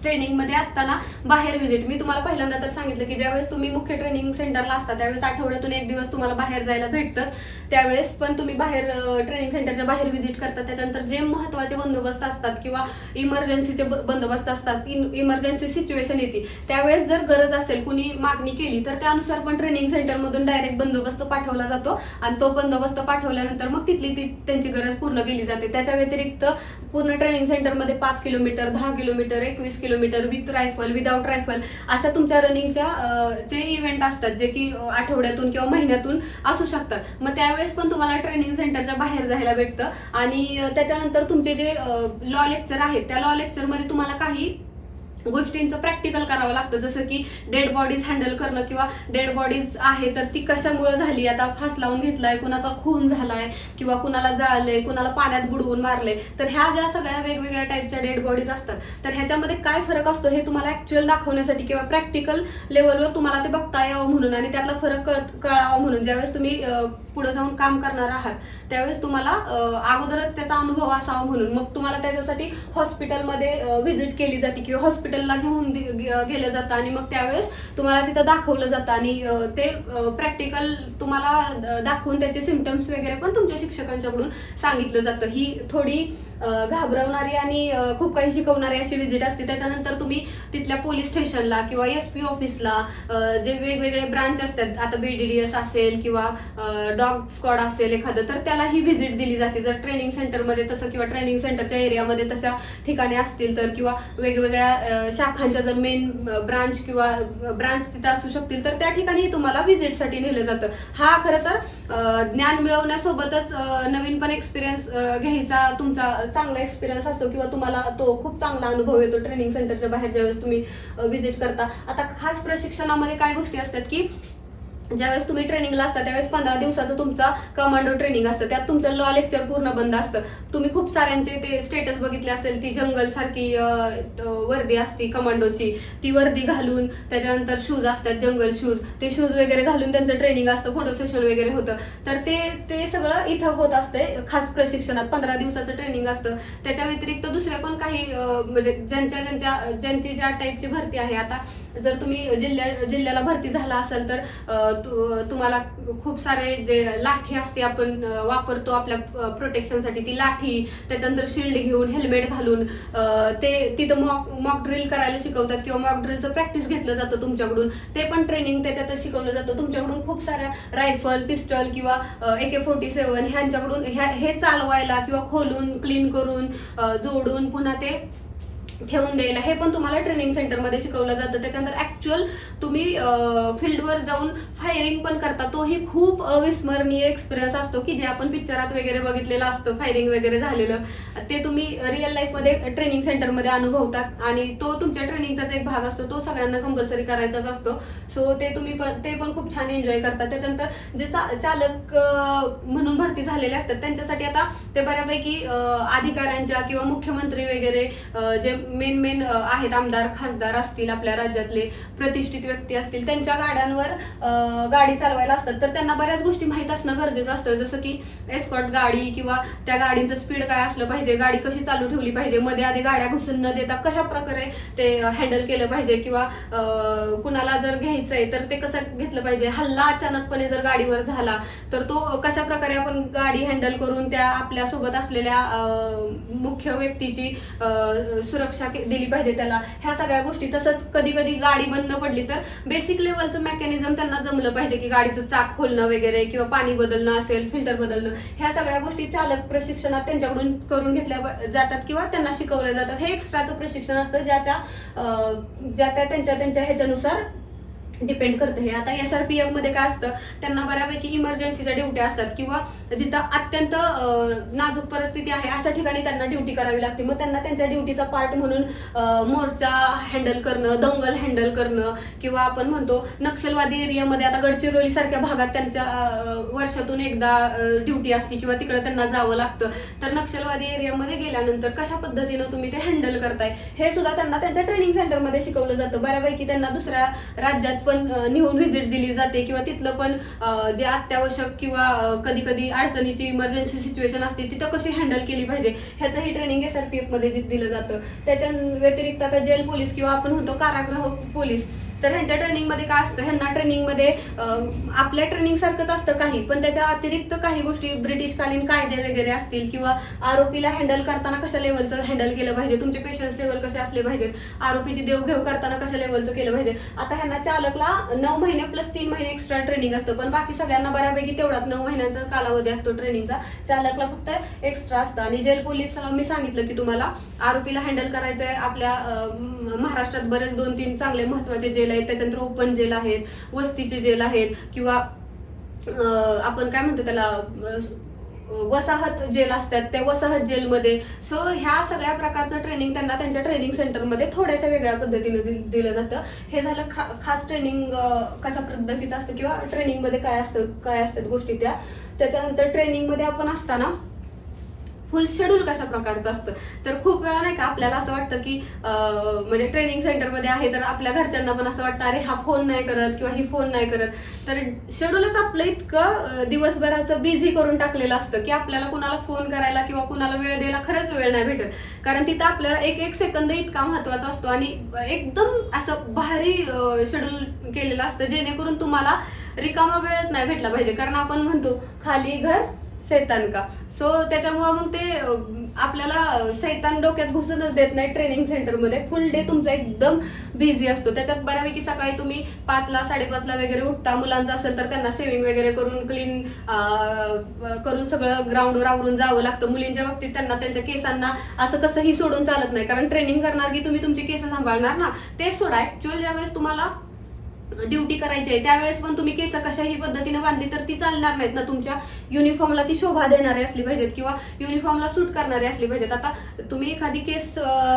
Speaker 2: ट्रेनिंगमध्ये असताना बाहेर व्हिजिट. मी तुम्हाला पहिल्यांदा तर सांगितलं की ज्यावेळेस तुम्ही मुख्य ट्रेनिंग सेंटरला असता त्यावेळेस आठवड्यातून 1 दिवस तुम्हाला बाहेर जायला भेटतंच. त्यावेळेस पण तुम्ही बाहेर ट्रेनिंग सेंटरच्या बाहेर व्हिजिट करता. त्याच्यानंतर जे महत्त्वाचे बंदोबस्त असतात किंवा इमर्जन्सीचे बंदोबस्त असतात, इमर्जन्सी सिच्युएशन येते त्यावेळेस जर गरज असेल कुणी मागणी केली तर त्यानुसार पण ट्रेनिंग सेंटरमधून डायरेक्ट बंदोबस्त पाठवला जातो आणि तो बंदोबस्त पाठवल्यानंतर मग तिथली त्यांची गरज पूर्ण केली जाते. त्याच्या व्यतिरिक्त पूर्ण ट्रेनिंग सेंटरमध्ये 5 kilometre, 10 kilometre, 21 kilometre with rifle, without rifle अशा तुमच्या रनिंगच्या जे इव्हेंट असतात जे की आठवड्यातून किंवा महिन्यातून असू शकतात. मग त्यावेळेस पण तुम्हाला ट्रेनिंग सेंटरच्या बाहेर जायला भेटतं. आणि त्याच्यानंतर तुमचे जे लॉ लेक्चर आहेत त्या लॉ लेक्चरमध्ये तुम्हाला काही गोष्टींचं प्रॅक्टिकल करावं लागतं. जसं की डेड बॉडीज हँडल करणं किंवा डेड बॉडीज आहे तर ती कशामुळे झाली, आता फास लावून घेतलाय, कुणाचा खून झालाय किंवा कुणाला जाळलंय, कुणाला पाण्यात बुडवून मारले, तर ह्या ज्या सगळ्या वेगवेगळ्या टाईपच्या डेड बॉडीज असतात तर ह्याच्यामध्ये काय फरक असतो हे तुम्हाला ऍक्च्युअल दाखवण्यासाठी किंवा प्रॅक्टिकल लेवलवर तुम्हाला ते बघता यावं म्हणून आणि त्यातला फरक कळावा म्हणून ज्यावेळेस तुम्ही पुढे जाऊन काम करणार आहात त्यावेळेस तुम्हाला अगोदरच त्याचा अनुभव असावा म्हणून मग तुम्हाला त्याच्यासाठी हॉस्पिटलमध्ये व्हिजिट केली जाते किंवा हॉस्पिटलला घेऊन गेलं जातं आणि मग त्यावेळेस तुम्हाला तिथं दाखवलं जातं आणि ते प्रॅक्टिकल तुम्हाला दाखवून त्याचे सिम्पटम्स वगैरे पण तुमच्या शिक्षकांच्याकडून सांगितलं जातं. ही थोडी घाबरवणारी आणि खूप काही शिकवणारी अशी व्हिजिट असते. त्याच्यानंतर तुम्ही तिथल्या पोलीस स्टेशनला किंवा SP ऑफिसला जे वेगवेगळे ब्रांच असतात, आता BDDS असेल किंवा डॉग स्क्वॉड असेल एखादं, तर त्याला ही व्हिजिट दिली जाते. जर ट्रेनिंग सेंटरमध्ये तसं किंवा ट्रेनिंग सेंटरच्या एरियामध्ये तशा ठिकाणी असतील तर, किंवा वेगवेगळ्या शाखांच्या जर मेन ब्रांच किंवा ब्रांच तिथे असू शकतील तर त्या ठिकाणी तुम्हाला व्हिजिटसाठी नेलं जातं. हा खरं तर ज्ञान मिळवण्यासोबतच नवीन पण एक्सपिरियन्स घ्यायचा तुमचा चांगला एक्सपिरियन्स असतो किंवा तुम्हाला तो खूप चांगला अनुभव येतो ट्रेनिंग सेंटरच्या बाहेर ज्यावेळेस तुम्ही व्हिजिट करता. आता खास प्रशिक्षणामध्ये काय गोष्टी असतात की ज्यावेळेस तुम्ही ट्रेनिंगला असता त्यावेळेस 15 दिवसाचं तुमचा कमांडो ट्रेनिंग असतं. त्यात तुमचं लॉ लेक्चर पूर्ण बंद असतं. तुम्ही खूप साऱ्यांचे ते स्टेटस बघितले असेल, ती जंगल सारखी वर्दी असती कमांडोची, ती वर्दी घालून त्याच्यानंतर शूज असतात, जंगल शूज, ते शूज वगैरे घालून त्यांचं ट्रेनिंग असतं, फोटो सेशन वगैरे होतं. तर ते सगळं इथं होत असतंय खास प्रशिक्षणात. 15 दिवसाचं ट्रेनिंग असतं. त्याच्या व्यतिरिक्त दुसऱ्या पण काही म्हणजे ज्यांची ज्या टाईपची भरती आहे, आता जर तुम्ही जिल्ह्याला भरती झाला असाल तर तुम्हाला खूप सारे जे लाठी असते आपण वापरतो आपल्या प्रोटेक्शनसाठी, ती लाठी, त्याच्यानंतर शिल्ड घेऊन हेल्मेट घालून ते तिथं मॉक ड्रिल करायला शिकवतात किंवा मॉक ड्रिलचं प्रॅक्टिस घेतलं जातं तुमच्याकडून. ते पण ट्रेनिंग त्याच्यातच शिकवलं जातं. तुमच्याकडून खूप साऱ्या रायफल, पिस्टल किंवा AK-47 ह्यांच्याकडून हे चालवायला किंवा खोलून क्लीन करून जोडून पुन्हा ते ठेवून द्यायला हे पण तुम्हाला ट्रेनिंग सेंटरमध्ये शिकवलं जातं. त्याच्यानंतर ऍक्च्युअल तुम्ही फील्डवर जाऊन फायरिंग पण करता. तोही खूप अविस्मरणीय एक्सपिरियन्स असतो की जे आपण पिक्चरात वगैरे बघितलेलं असतं, फायरिंग वगैरे झालेलं, ते तुम्ही रिअल लाईफमध्ये ट्रेनिंग सेंटरमध्ये अनुभवतात आणि तो तुमच्या ट्रेनिंगचाच एक भाग असतो. तो सगळ्यांना कंपल्सरी करायचाच असतो. सो ते तुम्ही ते पण खूप छान एन्जॉय करतात. त्याच्यानंतर जे चालक म्हणून भरती झालेले असतात त्यांच्यासाठी आता ते बऱ्यापैकी अधिकाऱ्यांच्या किंवा मुख्यमंत्री वगैरे जे मेन आहेत, आमदार खासदार असतील, आपल्या राज्यातले प्रतिष्ठित व्यक्ती असतील, त्यांच्या गाड्यांवर गाडी चालवायला असतात. तर त्यांना बऱ्याच गोष्टी माहीत असणं गरजेचं असतं. जसं की एस्कॉर्ट गाडी किंवा त्या गाडीचं स्पीड काय असलं पाहिजे, गाडी कशी चालू ठेवली पाहिजे, मध्ये आधी गाड्या घुसून न देता कशा प्रकारे ते हँडल केलं पाहिजे, किंवा कुणाला जर घ्यायचंय तर ते कसं घेतलं पाहिजे, हल्ला अचानकपणे जर गाडीवर झाला तर तो कशा प्रकारे आपण गाडी हँडल करून त्या आपल्यासोबत असलेल्या मुख्य व्यक्तीची सुरक्षा दिली पाहिजे त्याला, ह्या सगळ्या गोष्टी. तसंच कधी कधी गाडी बंद पडली तर बेसिक लेवलचं मेकॅनिझम त्यांना जमलं पाहिजे की गाडीचं चाक खोलणं वगैरे किंवा पाणी बदलणं असेल, फिल्टर बदलणं, ह्या सगळ्या गोष्टी चालक प्रशिक्षणात त्यांच्याकडून करून घेतल्या जातात किंवा त्यांना शिकवल्या जातात. हे एक्स्ट्राचं प्रशिक्षण असतं ज्या त्या त्यांच्या ह्याच्यानुसार डिपेंड करतं. हे आता SRPF मध्ये काय असतं, त्यांना बऱ्यापैकी इमर्जन्सीच्या ड्युट्या असतात किंवा जिथं अत्यंत नाजूक परिस्थिती आहे अशा ठिकाणी त्यांना ड्युटी करावी लागते. मग त्यांना त्यांच्या ड्युटीचा पार्ट म्हणून मोर्चा हँडल करणं, दंगल हँडल करणं, किंवा आपण म्हणतो नक्षलवादी एरियामध्ये आता गडचिरोली सारख्या भागात त्यांच्या वर्षातून एकदा ड्युटी असते किंवा तिकडे त्यांना जावं लागतं. तर नक्षलवादी एरियामध्ये गेल्यानंतर कशा पद्धतीनं तुम्ही ते हँडल करताय हे सुद्धा त्यांना त्यांच्या ट्रेनिंग सेंटरमध्ये शिकवलं जातं. बऱ्यापैकी त्यांना दुसऱ्या राज्यात पण नेऊन व्हिजिट दिली जाते किंवा तिथलं पण जे अत्यावश्यक किंवा कधी कधी अडचणीची इमर्जन्सी सिच्युएशन असते तिथं कशी हँडल केली पाहिजे ह्याचंही ट्रेनिंग SRPF मध्ये दिलं जातं. त्याच्या व्यतिरिक्त आता जेल पोलीस किंवा आपण म्हणतो कारागृह पोलीस, तर ह्यांच्या ट्रेनिंगमध्ये काय असतं, ह्यांना ट्रेनिंगमध्ये आपल्या ट्रेनिंग सारखंच असतं काही, पण त्याच्या अतिरिक्त काही गोष्टी ब्रिटिशकालीन कायदे वगैरे असतील किंवा आरोपीला हँडल करताना कशा लेवलचं हँडल केलं पाहिजे, तुमचे पेशन्स लेवल कसे असले पाहिजेत, आरोपीची देवघेव करताना कशा लेवलचं केलं पाहिजे. आता ह्यांना चालकला 9 महिने प्लस 3 महिने एक्स्ट्रा ट्रेनिंग असतं, पण बाकी सगळ्यांना बऱ्यापैकी तेवढाच 9 महिन्यांचा कालावधी असतो ट्रेनिंगचा. चालकला फक्त एक्स्ट्रा असतं. आणि जेल पोलीस मी सांगितलं की तुम्हाला आरोपीला हँडल करायचंय. आपल्या महाराष्ट्रात बरेच 2-3 चांगले महत्वाचे जेल आहेत, त्याच्यानंतर ओपन जेल आहेत, वस्तीचे जेल आहेत, किंवा आपण काय म्हणतो त्याला वसाहत जेल असतात, त्या वसाहत जेलमध्ये. सो ह्या सगळ्या प्रकारचं ट्रेनिंग त्यांना त्यांच्या ट्रेनिंग सेंटरमध्ये थोड्याशा वेगळ्या पद्धतीने दिलं जातं. हे झालं खास ट्रेनिंग कशा पद्धतीचं असतं किंवा ट्रेनिंगमध्ये काय असतात गोष्टी त्या. त्याच्यानंतर ट्रेनिंगमध्ये आपण असताना फुल शेड्यूल कशा प्रकारचं असतं. तर खूप वेळा नाही का आपल्याला असं वाटतं की म्हणजे ट्रेनिंग सेंटरमध्ये आहे तर आपल्या घरच्यांना पण असं वाटतं अरे हा फोन नाही करत किंवा ही फोन नाही करत. तर शेड्यूलच आपलं इतकं दिवसभराचं बिझी करून टाकलेलं असतं की आपल्याला कुणाला फोन करायला किंवा कुणाला वेळ द्यायला खरंच वेळ नाही भेटत. कारण तिथं आपल्याला एक एक सेकंद इतका महत्वाचा असतो आणि एकदम असं भारी शेड्यूल केलेलं असतं जेणेकरून तुम्हाला रिकामा वेळच नाही भेटला पाहिजे. कारण आपण म्हणतो खाली घर सैतान का. सो त्याच्यामुळं मग ते आपल्याला सैतान डोक्यात घुसूनच देत नाही. ट्रेनिंग सेंटरमध्ये फुल डे तुमचा एकदम बिझी असतो. त्याच्यात बऱ्यापैकी सकाळी तुम्ही 5ला 5:30ला वगैरे उठता. मुलांचं असेल तर त्यांना सेव्हिंग वगैरे करून क्लीन करून सगळं ग्राउंडवर आवरून जावं लागतं. मुलींच्या बाबतीत त्यांना त्यांच्या केसांना असं कसंही सोडून चालत नाही. कारण ट्रेनिंग करणार की तुम्ही तुमची केस सांभाळणार ना. ते सोडा, ऍक्च्युअल ज्यावेळेस तुम्हाला ड्युटी करायची आहे त्यावेळेस पण तुम्ही केस कशाही पद्धतीने बांधली तर ती चालणार नाहीत ना. तुमच्या युनिफॉर्मला ती शोभा देणारी असली पाहिजेत किंवा युनिफॉर्मला सूट करणारी असली पाहिजेत. आता तुम्ही एखादी केस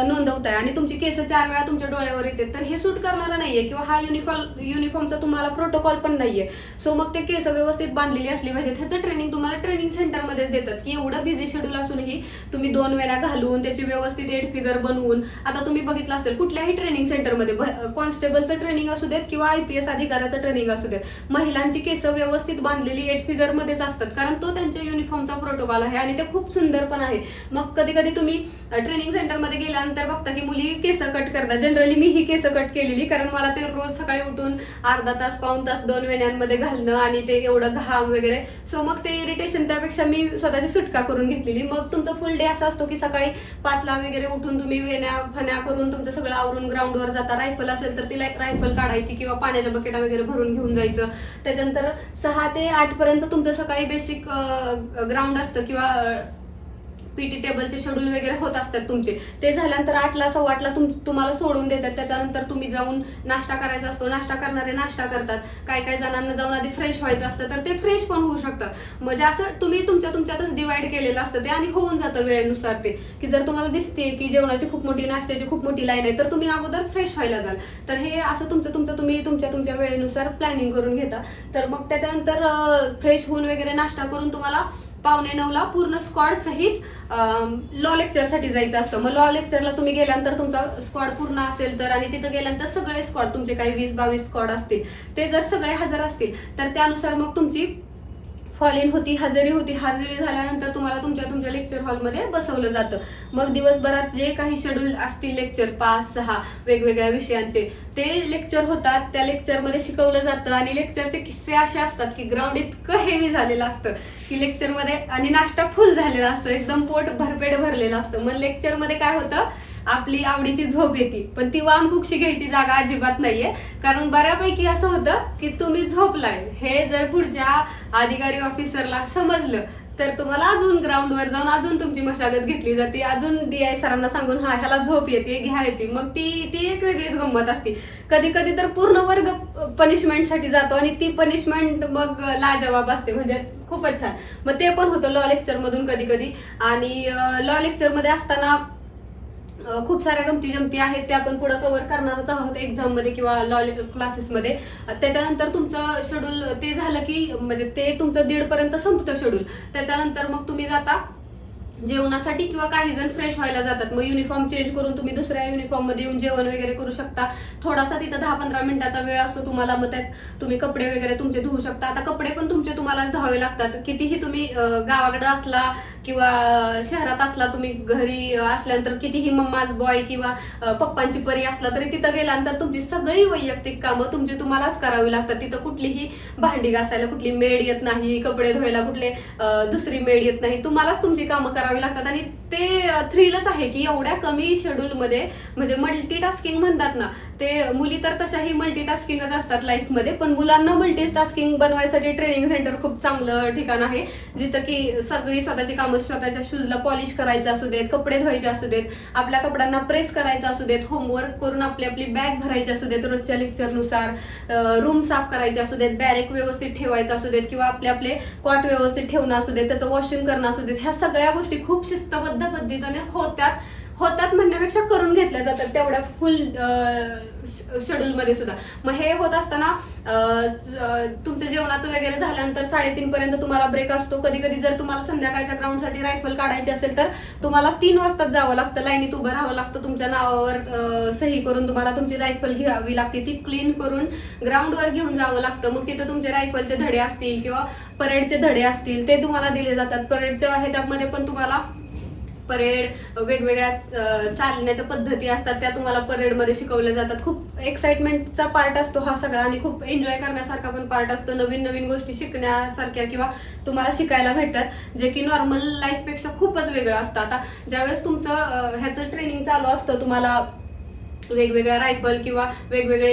Speaker 2: नोंदवताय आणि तुमची केस 4 वेळा तुमच्या डोळ्यावर येते तर हे सूट करणारं नाहीये किंवा हा युनिफॉर्मचा तुम्हाला प्रोटोकॉल पण नाहीये. सो मग ते केस व्यवस्थित बांधलेली असली पाहिजेत. ह्याचं ट्रेनिंग तुम्हाला ट्रेनिंग सेंटरमध्येच देतात की एवढं बिझी शेड्यूल असूनही तुम्ही 2 वेळा घालून त्याची व्यवस्थित 8 फिगर बनवून. आता तुम्ही बघितलं असेल कुठल्याही ट्रेनिंग सेंटरमध्ये कॉन्स्टेबलचं ट्रेनिंग असू देत किंवा IPS अधिकाऱ्याचं ट्रेनिंग असू देत, महिलांची केस व्यवस्थित बांधलेली 8 फिगर मध्येच असतात. कारण तो त्यांच्या युनिफॉर्मचा प्रोटोकॉल आहे आणि ते खूप सुंदर पण आहे. मग कधी कधी तुम्ही ट्रेनिंग सेंटरमध्ये गेल्यानंतर बघता की मुली केस कट करतात. जनरली मी ही केस कट केलेली कारण मला ते रोज सकाळी उठून अर्धा तास पाऊण तास 2 वेण्यांमध्ये घालणं आणि ते एवढं घाम वगैरे. सो मग ते इरिटेशन त्यापेक्षा मी स्वतःची सुटका करून घेतलेली. मग तुमचा फुल डे असा असतो की सकाळी 5ला वगैरे उठून तुम्ही वेण्या फण्या करून तुमचं सगळं आवरून ग्राउंडवर जाता. रायफल असेल तर तिला एक रायफल काढायची किंवा पाण्याच्या बकेटा वगैरे भरून घेऊन जायचं. त्याच्यानंतर 6 ते 8 पर्यंत तुमचं सकाळी बेसिक ग्राउंड असतं किंवा PT टेबलचे शेड्यूल वगैरे होत असतात तुमचे. ते झाल्यानंतर 8ला 8:15ला तुम्हाला सोडून देतात. त्याच्यानंतर तुम्ही जाऊन नाश्ता करायचा असतो. नाश्ता करणारे नाश्ता करतात. काही जणांना जाऊन आधी फ्रेश व्हायचं असतं तर ते फ्रेश पण होऊ शकतं. म्हणजे असं तुम्ही तुमच्यातच डिवाइड केलेलं असतं ते आणि होऊन जातं वेळेनुसार ते की जर तुम्हाला दिसते की जेवणाची खूप मोठी नाश्त्याची खूप मोठी लाईन आहे तर तुम्ही अगोदर फ्रेश व्हायला जाल. तर हे असं तुम्ही तुमच्या वेळेनुसार प्लॅनिंग करून घेता. तर मग त्याच्यानंतर फ्रेश होऊन वगैरे नाश्ता करून तुम्हाला 8:45ला पूर्ण स्क्वॉड सहित लॉ लेक्चरसाठी जायचं असतं. मग लॉ लेक्चरला तुम्ही गेल्यानंतर तुमचा स्क्वॉड पूर्ण असेल तर आणि तिथं गेल्यानंतर सगळे स्क्वॉड तुमचे काही 20-22 स्क्वॉड असतील ते जर सगळे हजर असतील तर त्यानुसार मग तुमची फॉल इन होती, हजेरी होती. हजेरी झाल्यानंतर तुम्हाला तुमच्या लेक्चर हॉलमध्ये बसवलं जातं. मग दिवसभरात जे काही शेड्यूल असतील लेक्चर 5-6 वेगवेगळ्या विषयांचे ते लेक्चर होतात. त्या लेक्चरमध्ये शिकवलं जातं आणि लेक्चरचे किस्से असे असतात की ग्राउंड इतकं हेवी झालेलं असतं की लेक्चरमध्ये आणि नाश्ता फुल झालेला असतो. एकदम पोट भरपेट भरलेलं असतं. मग लेक्चरमध्ये काय होतं आपली आवडीची झोप येते पण ती वामकुक्षी घ्यायची जागा अजिबात नाहीये. कारण बऱ्यापैकी असं होतं की तुम्ही झोपलाय हे जर पुढच्या अधिकारी ऑफिसरला समजलं तर तुम्हाला अजून ग्राउंडवर जाऊन अजून तुमची मशागत घेतली जाते. अजून DI सरांना सांगून हा ह्याला झोप येते घ्यायची. मग ती एक वेगळीच गंमत असते. कधी कधी तर पूर्ण वर्ग पनिशमेंटसाठी जातो आणि ती पनिशमेंट मग लाजवाब असते. म्हणजे खूपच छान. मग ते पण होतं लॉ लेक्चर मधून कधी कधी. आणि लॉ लेक्चरमध्ये असताना खूप साऱ्या गमती जमती आहेत त्या आपण पुढे कव्हर करणारच आहोत एक्झाम मध्ये किंवा लॉ क्लासेसमध्ये. त्याच्यानंतर तुमचं शेड्यूल ते झालं की म्हणजे ते तुमचं 1:30 पर्यंत संपतं शेड्यूल. त्याच्यानंतर मग तुम्ही जाता जेवणासाठी किंवा काही जण फ्रेश व्हायला जातात. मग युनिफॉर्म चेंज करून तुम्ही दुसऱ्या युनिफॉर्म मध्ये येऊन जेवण वगैरे करू शकता. थोडासा तिथं 10-15 मिनिटाचा वेळ असतो तुम्हाला. मग त्यात तुम्ही कपडे वगैरे तुमचे धुवू शकता. आता कपडे पण तुमचे तुम्हालाच धुवावे लागतात. कितीही तुम्ही गावाकडे असला किंवा शहरात असला, तुम्ही घरी असल्यानंतर कितीही मम्माज बॉय किंवा पप्पांची परी असला तरी तिथं गेल्यानंतर तुमची सगळी वैयक्तिक कामं तुमची तुम्हालाच करावी लागतात. तिथं कुठलीही भांडी घासायला कुठली मेड येत नाही, कपडे धुवायला कुठले दुसरी मेड येत नाही. तुम्हालाच तुमची कामं करावी लागतात. आणि ते थ्रिलच आहे की एवढ्या कमी शेड्यूलमध्ये म्हणजे मल्टीटास्किंग म्हणतात ना, ते मुली तर तशाही मल्टीटास्किंगच असतात लाईफमध्ये. पण मुलांना मल्टीटास्किंग बनवायसाठी ट्रेनिंग सेंटर खूप चांगलं ठिकाण आहे जिथं की सगळी स्वतःची कामं, स्वतःच्या शूजला पॉलिश करायचं असू देत, कपडे धुवायचे असू देत, आपल्या कपड्यांना प्रेस करायचं असू देत, होमवर्क करून आपली बॅग भरायची असू देत रोजच्या लेक्चरनुसार, रूम साफ करायचे असू देत, बॅरेक व्यवस्थित ठेवायचं असू देत किंवा आपले कॉट व्यवस्थित ठेवणं असू देत, त्याचं वॉशिंग करणं असू देत. ह्या सगळ्या गोष्टी खूप शिस्तबद्ध पद्धतीने होत्यात. होतात म्हणण्यापेक्षा करून घेतल्या जातात तेवढ्या फुल शेड्यूलमध्ये सुद्धा. मग हे होत असताना तुमचं जेवणाचं वगैरे झाल्यानंतर 3:30 पर्यंत तुम्हाला ब्रेक असतो. कधी कधी जर तुम्हाला संध्याकाळच्या ग्राउंडसाठी रायफल काढायची असेल तर तुम्हाला 3 वाजताच जावं लागतं, लाईनीत उभं राहावं लागतं. तुमच्या नावावर सही करून तुम्हाला तुमची रायफल घ्यावी लागते, ती क्लीन करून ग्राउंडवर घेऊन जावं लागतं. मग तिथं तुमचे रायफलचे धडे असतील किंवा परेडचे धडे असतील ते तुम्हाला दिले जातात. परेडच्या ह्याच्यामध्ये पण तुम्हाला परेड वेगवेगळ्या चालण्याच्या पद्धती असतात, त्या तुम्हाला परेडमध्ये शिकवल्या जातात. खूप एक्साइटमेंटचा पार्ट असतो हा सगळा आणि खूप एन्जॉय करण्यासारखा पण पार्ट असतो. नवीन नवीन गोष्टी शिकण्यासारख्या किंवा तुम्हाला शिकायला भेटतात जे की नॉर्मल लाईफपेक्षा खूपच वेगळं असतं. आता ज्यावेळेस तुमचं ह्याचं ट्रेनिंग चालू असतं, तुम्हाला वेगवेगळ्या रायफल किंवा वेगवेगळे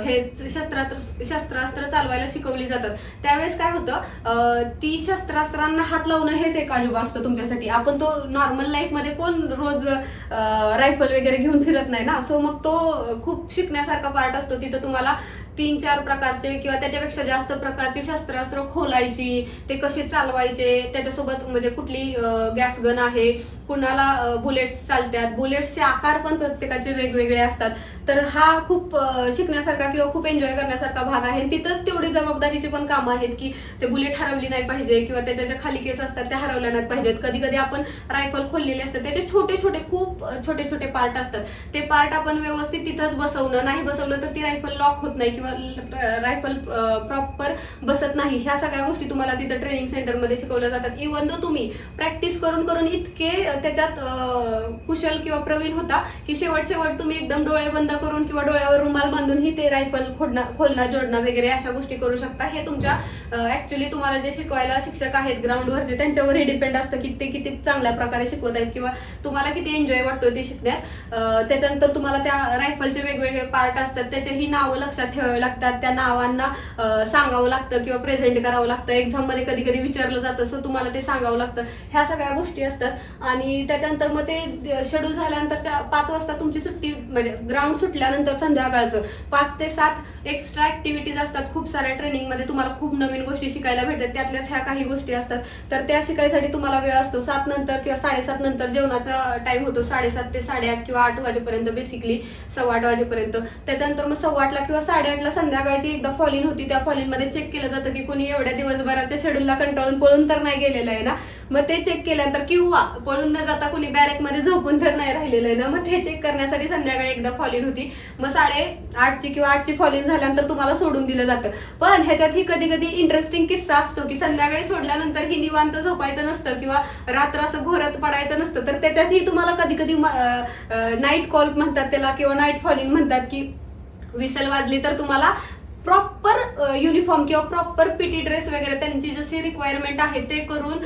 Speaker 2: हे शस्त्रास्त्र चालवायला शिकवली जातात, त्यावेळेस काय होतं, ती शस्त्रास्त्रांना हात लावणं हेच एक अजूबा असतो तुमच्यासाठी. आपण तो नॉर्मल लाईफमध्ये कोण रोज रायफल वगैरे घेऊन फिरत नाही ना. सो मग तो खूप शिकण्यासारखा पार्ट असतो. तिथं तुम्हाला 3-4 प्रकारचे किंवा त्याच्यापेक्षा जास्त प्रकारचे शस्त्रास्त्र खोलायची, ते कसे चालवायचे, त्याच्यासोबत म्हणजे कुठली गॅस गन आहे, कुणाला बुलेट्स चालतात, बुलेट्सचे आकार पण प्रत्येकाचे वेगवेगळे असतात. तर हा खूप शिकण्यासारखा किंवा खूप एन्जॉय करण्यासारखा भाग आहे. तिथंच तेवढी जबाबदारीची पण कामं आहेत की ते बुलेट हरवली नाही पाहिजे किंवा त्याच्या ज्या खाली केस असतात त्या हरवल्या नाही पाहिजेत. कधी कधी आपण रायफल खोललेले असतात, त्याचे छोटे छोटे खूप छोटे छोटे पार्ट असतात, ते पार्ट आपण व्यवस्थित तिथंच बसवणं, नाही बसवलं तर ती रायफल लॉक होत नाही किंवा रायफल प्रॉपर बसत नाही. ह्या सगळ्या गोष्टी तुम्हाला तिथं ट्रेनिंग सेंटरमध्ये शिकवल्या जातात. इव्हन दो तुम्ही प्रॅक्टिस करून करून इतके त्याच्यात कुशल किंवा प्रवीण होता की शेवट तुम्ही एकदम डोळे बंद करून किंवा डोळ्यावर रुमाल बांधूनही ते रायफल खोलणं जोडणं वगैरे अशा गोष्टी करू शकता. हे तुमच्या ऍक्च्युली तुम्हाला जे शिकवायला शिक्षक आहेत ग्राउंडवरचे त्यांच्यावरही डिपेंड असतं की ते किती चांगल्या प्रकारे शिकवत आहेत किंवा तुम्हाला किती एन्जॉय वाटतो ते शिकण्यात. त्याच्यानंतर तुम्हाला त्या रायफलचे वेगवेगळे पार्ट असतात, त्याचेही नावं लक्षात ठेवावी लागतात, त्या नावांना सांगावं लागतं किंवा प्रेझेंट करावं लागतं. एक्झाम मध्ये कधी कधी विचारलं जातं, सो तुम्हाला ते सांगावं लागतं. ह्या सगळ्या गोष्टी असतात. आणि त्याच्यानंतर मग ते शेड्यूल झाल्यानंतरच्या 5 वाजता तुमची सुट्टी, म्हणजे ग्राउंड सुटल्यानंतर संध्याकाळचं 5 ते 7 एक्स्ट्रा ऍक्टिव्हिटीज असतात. खूप साऱ्या ट्रेनिंगमध्ये तुम्हाला खूप नवीन गोष्टी शिकायला भेटतात, त्यातल्याच ह्या काही गोष्टी असतात. तर त्या शिकायसाठी तुम्हाला वेळ असतो. 7 नंतर किंवा 7:30 नंतर जेवणाचा टाइम होतो, 7:30 ते 8:30 किंवा 8 वाजेपर्यंत, बेसिकली 8:15 वाजेपर्यंत. त्याच्यानंतर मग 8:15 किंवा 8:30 संध्याकाळची एकदा फॉल इन होती. त्या फॉल इन मध्ये चेक केलं जातं की कुणी एवढ्या दिवसभराच्या शेड्यूलला कंटाळून पळून तर नाही गेलेलं आहे ना. मग ते चेक केल्यानंतर किंवा पळून न जाता कुणी बॅरेकमध्ये झोपून तर नाही राहिलेलं आहे ना, मग ते चेक करण्यासाठी संध्याकाळी एकदा फॉल इन होती. मग 8:30 किंवा 8 फॉल इन झाल्यानंतर तुम्हाला सोडून दिलं जातं. पण ह्याच्यात ही कधी कधी इंटरेस्टिंग किस्सा असतो की संध्याकाळी सोडल्यानंतर ही निवांत झोपायचं नसतं किंवा रात्र असं घोरत पडायचं नसतं. तर त्याच्यातही तुम्हाला कधी कधी नाईट कॉल म्हणतात त्याला किंवा नाईट फॉल इन म्हणतात की विसल वाजली तर तुम्हाला प्रॉपर युनिफॉर्म किंवा प्रॉपर पीटी ड्रेस वगैरे त्यांची जशी रिक्वायरमेंट आहे ते करून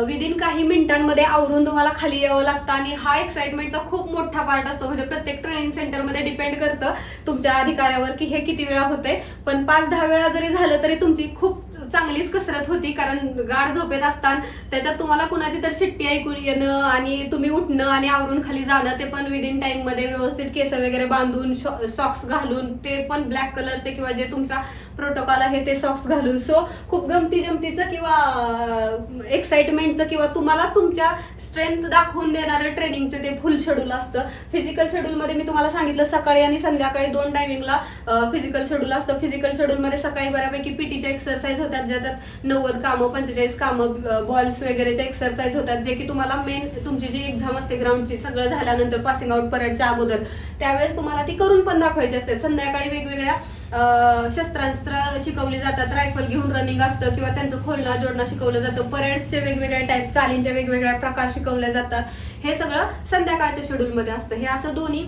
Speaker 2: विदिन काही मिनिटांमध्ये आवरून तुम्हाला खाली यावं लागतं. आणि हा एक्साइटमेंटचा खूप मोठा पार्ट असतो. म्हणजे प्रत्येक ट्रेनिंग सेंटरमध्ये डिपेंड करतं तुमच्या अधिकाऱ्यावर की हे किती वेळा होतंय. पण 5-10 वेळा जरी झालं तरी तुमची खूप चांगलीच कसरत होती, कारण गाढ झोपेत असताना त्याच्यात तुम्हाला कुणाची तर शिट्टी ऐकून येणं आणि तुम्ही उठणं आणि आवरून खाली जाणं, ते पण विदिन टाइम मध्ये व्यवस्थित केस वगैरे बांधून सॉक्स घालून, ते पण ब्लॅक कलरचे किंवा जे तुमचा प्रोटोकॉल आहे ते सॉक्स घालून. सो खूप गमती जमतीचं किंवा एक्साइटमेंटचं किंवा तुम्हाला तुमच्या स्ट्रेंथ दाखवून देणारं ट्रेनिंगचं ते फुल शेड्यूल असतं. फिजिकल शेड्यूलमध्ये मी तुम्हाला सांगितलं सकाळी आणि संध्याकाळी 2 टायमिंगला फिजिकल शेड्यूल असतं. फिजिकल शेड्यूलमध्ये सकाळी बऱ्यापैकी पीटीच्या एक्सरसाइज होतात, ज्याच्यात 90 कामं 45 कामं बॉल्स वगैरेच्या एक्सरसाइज होतात, जे की तुम्हाला मेन तुमची जी एक्झाम असते ग्राउंडची सगळं झाल्यानंतर पासिंग आउट परेडच्या अगोदर त्यावेळेस तुम्हाला ती करून पण दाखवायची असते. संध्याकाळी वेगवेगळ्या शस्त्रास्त्र शिकवली जातात, रायफल घेऊन रनिंग असतं किंवा त्यांचं खोलणं जोडणं शिकवलं जातं, परेड्सचे वेगवेगळ्या टाईप चालींचे वेगवेगळ्या प्रकार शिकवले जातात. हे सगळं संध्याकाळच्या शेड्यूलमध्ये असतं. हे असं दोन्ही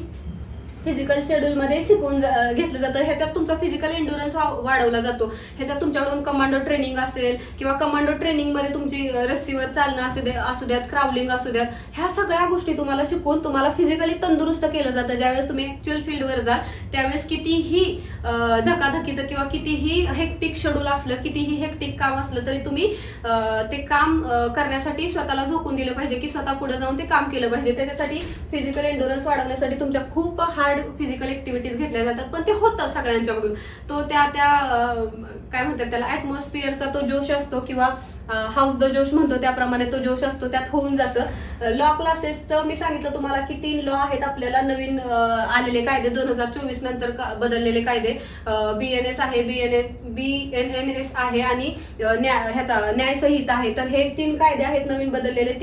Speaker 2: फिजिकल शेड्यूलमध्ये शिकवून घेतलं जातं. ह्याच्यात तुमचा फिजिकल एंड्युरन्स वाढवला जातो. ह्याच्यात तुमच्याकडून कमांडो ट्रेनिंग असेल किंवा कमांडो ट्रेनिंगमध्ये तुमची रस्सीवर चालणं असू द्यात, क्रावलिंग असू द्यात, ह्या सगळ्या गोष्टी तुम्हाला शिकवून तुम्हाला फिजिकली तंदुरुस्त केलं जातं. ज्यावेळेस तुम्ही ऍक्च्युअल फील्डवर जाल त्यावेळेस कितीही धकाधकीचं किंवा कितीही हेक्टिक शेड्यूल असलं, कितीही हेक्टिक काम असलं तरी तुम्ही ते काम करण्यासाठी स्वतःला झोकून दिलं पाहिजे की स्वतः पुढे जाऊन ते काम केलं पाहिजे. त्याच्यासाठी फिजिकल एंड्युरन्स वाढवण्यासाठी तुमच्या खूप हार्ड हार्ड फिजिकल ऍक्टिव्हिटीज घेतल्या जातात, पण ते होतं सगळ्यांच्याकडून. तो त्या काय म्हणतात त्याला ऍटमॉस्फिअरचा तो जोश असतो किंवा हाऊस द जोश म्हणतो त्याप्रमाणे तो जोश असतो, त्यात होऊन जातं. लॉ क्लासेसचं मी सांगितलं तुम्हाला की 3 लॉ आहेत आपल्याला नवीन आलेले कायदे 2024 नंतर बदललेले कायदे. BNS आहे, BNNS आहे आणि ह्याचा न्यायसंहिता आहे. तर हे 3 कायदे आहेत नवीन बदललेले,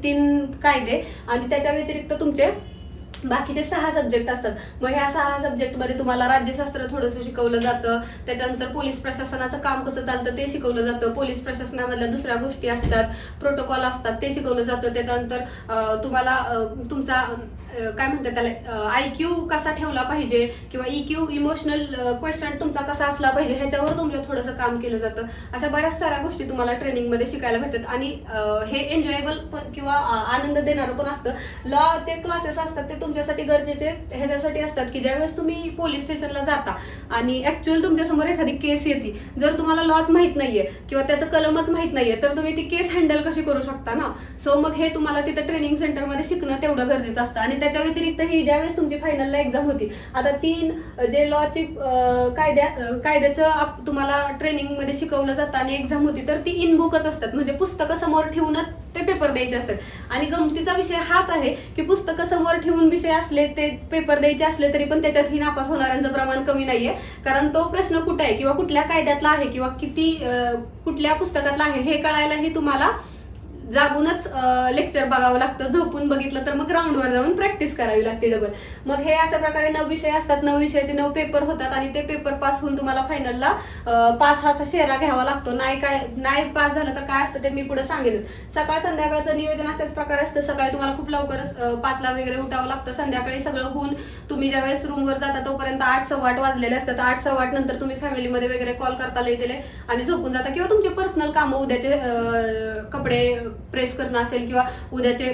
Speaker 2: 3 कायदे. आणि त्याच्या व्यतिरिक्त तुमचे बाकीचे 6 सब्जेक्ट असतात. मग ह्या 6 सब्जेक्टमध्ये तुम्हाला राज्यशास्त्र थोडंसं शिकवलं जातं, त्याच्यानंतर पोलीस प्रशासनाचं काम कसं चालतं ते शिकवलं जातं, पोलीस प्रशासनामधल्या दुसऱ्या गोष्टी असतात, प्रोटोकॉल असतात ते शिकवलं जातं. त्याच्यानंतर तुम्हाला तुमचा काय म्हणतात त्याला IQ कसा ठेवला पाहिजे किंवा EQ इमोशनल क्वेश्चन तुमचा कसा असला पाहिजे ह्याच्यावर तुमचं थोडंसं काम केलं जातं. अशा बऱ्याच साऱ्या गोष्टी तुम्हाला ट्रेनिंगमध्ये शिकायला भेटतात आणि हे एन्जॉयबल किंवा आनंद देणारं पण असतं. लॉचे क्लासेस असतात ते तुमच्यासाठी गरजेचे ह्याच्यासाठी असतात की ज्यावेळेस तुम्ही पोलीस स्टेशनला जाता आणि ऍक्च्युअल तुमच्यासमोर एखादी केस येते, जर तुम्हाला लॉच माहित नाहीये किंवा त्याचं कलमच माहित नाहीये तर तुम्ही ती केस हँडल कशी करू शकता ना. सो मग हे तुम्हाला तिथं ट्रेनिंग सेंटरमध्ये शिकणं तेवढं गरजेचं असतं. आणि त्याच्या व्यतिरिक्त ही ज्यावेळेस तुमची फायनलला एक्झाम होती, आता 3 जे लॉची कायद्याचं तुम्हाला ट्रेनिंगमध्ये शिकवलं जातं आणि एक्झाम होती तर ती इन बुकच असतात, म्हणजे पुस्तकं समोर ठेवूनच ते पेपर द्यायचे असतात. आणि गमतीचा विषय हाच आहे की पुस्तकं समोर ठेवून विषय असले ते पेपर द्यायचे असले तरी पण त्याच्यातही नापास होणाऱ्यांचं प्रमाण कमी नाहीये, कारण तो प्रश्न कुठे आहे किंवा कुठल्या कायद्यातला आहे किंवा किती कुठल्या पुस्तकातला आहे हे कळायलाही तुम्हाला जागूनच लेक्चर बघावं लागतं. झोपून बघितलं तर मग ग्राउंडवर जाऊन प्रॅक्टिस करावी लागते डबल. मग हे अशा प्रकारे 9 विषय असतात, 9 विषयाचे 9 पेपर होतात आणि ते पेपर पास होऊन तुम्हाला फायनलला पास हा शेरा घ्यावा लागतो. नाही पास झालं तर काय असतं ते मी पुढे सांगेनच. सकाळ संध्याकाळचं नियोजन अशाच प्रकारे असतं. सकाळी तुम्हाला खूप लवकरच 5ला वगैरे उठावं लागतं. संध्याकाळी सगळं होऊन तुम्ही ज्यावेळेस रूमवर जाता तोपर्यंत 8:15 वाजलेले असतात. 8:15 नंतर तुम्ही फॅमिलीमध्ये वगैरे कॉल करता येते आणि झोपून जाता किंवा तुमचे पर्सनल कामं उद्याचे कपडे प्रेस करणं असेल किंवा उद्याचे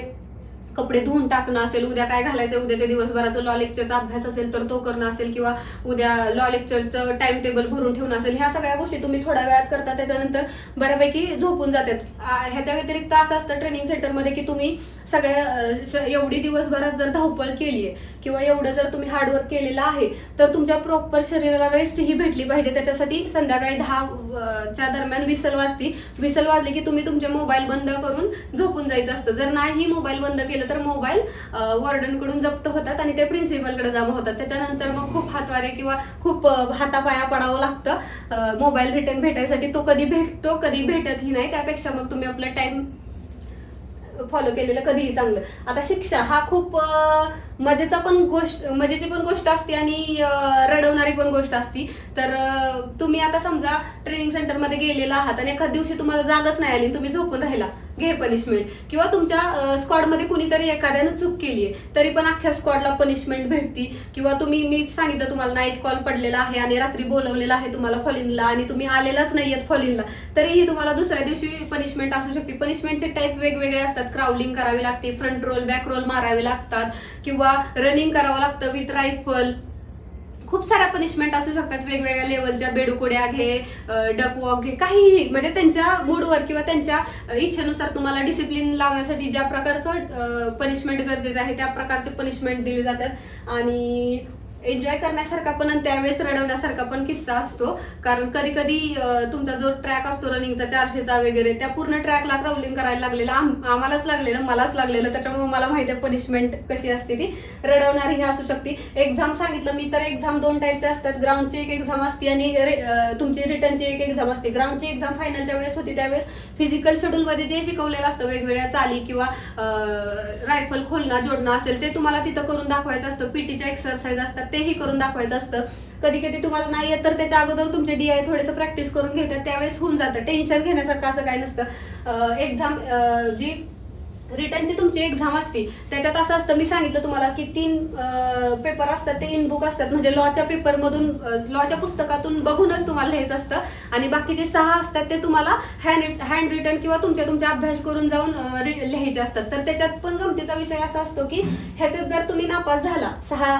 Speaker 2: कपडे धुवून टाकणं असेल, उद्या काय घालायचं, उद्याच्या दिवसभराचं लॉ लेक्चरचा अभ्यास असेल तर तो करणं असेल किंवा उद्या लॉ लेक्चरचं टाइम टेबल भरून ठेवणं असेल, ह्या सगळ्या गोष्टी तुम्ही थोड्या वेळात करता. त्याच्यानंतर बऱ्यापैकी झोपून जातात. ह्याच्या व्यतिरिक्त असं असतं ट्रेनिंग सेंटरमध्ये की तुम्ही सगळ्या एवढी दिवसभरात जर धावपळ केली आहे किंवा एवढं जर तुम्ही हार्डवर्क केलेलं आहे तर तुमच्या प्रॉपर शरीराला रेस्ट ही भेटली पाहिजे. त्याच्यासाठी संध्याकाळी 10च्या दरम्यान विसल वाजती. विसल वाजली की तुम्ही तुमचे मोबाईल बंद करून झोपून जायचं असतं. जर नाही मोबाईल बंद केलं तर मोबाईल वॉर्डनकडून जप्त होतात आणि ते प्रिन्सिपलकडे जमा होतात. त्याच्यानंतर मग खूप हातवारे किंवा खूप हातापाया पडावं लागतं मोबाईल रिटर्न भेटायसाठी. तो कधी भेटतो कधी भेटतही नाही, त्यापेक्षा मग तुम्ही आपला टाइम फॉलो केलेलं कधीही चांगलं. आता शिक्षा हा खूप मजेची पण गोष्ट असते आणि रडवणारी पण गोष्ट असती. तर तुम्ही आता समजा ट्रेनिंग सेंटरमध्ये गेलेला आहात आणि एखाद दिवशी तुम्हाला जागच नाही आली, तुम्ही झोपून राहिला, घे पनिशमेंट. किंवा तुमच्या स्क्वॉडमध्ये कुणीतरी एखाद्यानं चूक केली आहे तरी पण अख्ख्या स्क्वॉडला पनिशमेंट भेटती. किंवा मी सांगितलं तुम्हाला नाईट कॉल पडलेला आहे आणि रात्री बोलवलेलं आहे तुम्हाला फॉलिनला आणि तुम्ही आलेलाच नाहीयेत फॉलिनला, तरीही तुम्हाला दुसऱ्या दिवशी पनिशमेंट असू शकते. पनिशमेंटचे टाईप वेगवेगळे असतात. क्राउलिंग करावी लागते, फ्रंट रोल बॅक रोल मारावे लागतात किंवा रनिंग करावं लागतं विथ रायफल. खूप साऱ्या पनिशमेंट असू शकतात वेगवेगळ्या लेवलच्या. बेडुकोड्या घे, डक वॉक घे, काहीही, म्हणजे त्यांच्या मूडवर किंवा त्यांच्या इच्छेनुसार तुम्हाला डिसिप्लिन लावण्यासाठी ज्या प्रकारचं पनिशमेंट गरजेचं आहे त्या प्रकारचे पनिशमेंट दिले जातात. आणि एन्जॉय करण्यासारखा पण आणि त्यावेळेस रडवण्यासारखा पण किस्सा असतो. कारण कधी कधी तुमचा जो ट्रॅक असतो रनिंगचा 400चा वगैरे, त्या पूर्ण ट्रॅकला क्राउलिंग करायला लागलेलं आम्हालाच लागलेलं, मलाच लागलेलं. त्याच्यामुळे मला माहिती आहे पनिशमेंट कशी असते ती. रडवणारी ही असू शकते. एक्झाम सांगितलं मी तर एक्झाम 2 टाईपच्या असतात. ग्राउंडची एक एक्झाम असते आणि तुमची रिटर्नची एक एक्झाम असते. ग्राउंडची एक्झाम फायनलच्या वेळेस होती त्यावेळेस फिजिकल शेड्यूलमध्ये जे शिकवलेलं असतं वेगवेगळ्या चाली किंवा रायफल खोलणं जोडणं असेल ते तुम्हाला तिथं करून दाखवायचं असतं. पीटीच्या एक्सरसाइज असतात तेही करून दाखवायचं असतं. कधी कधी तुम्हाला नाही येत तर त्याच्या अगोदर तुमचे DI थोडंसं प्रॅक्टिस करून घेतात, त्यावेळेस होऊन जातं. टेन्शन घेण्यासारखं असं काही नसतं. एक्झाम जी रिटर्नची तुमची एक्झाम असते त्याच्यात असं असतं, मी सांगितलं तुम्हाला की 3 पेपर असतात ते इन बुक असतात. म्हणजे लॉच्या पेपरमधून लॉच्या पुस्तकातून बघूनच तुम्हाला लिहायचं असतं आणि बाकीचे 6 असतात ते तुम्हाला हँड रिटन किंवा तुमच्या अभ्यास करून जाऊन लिहायचे असतात. तर त्याच्यात पण गमतीचा विषय असा असतो की ह्याच्यात जर तुम्ही नापास झाला 6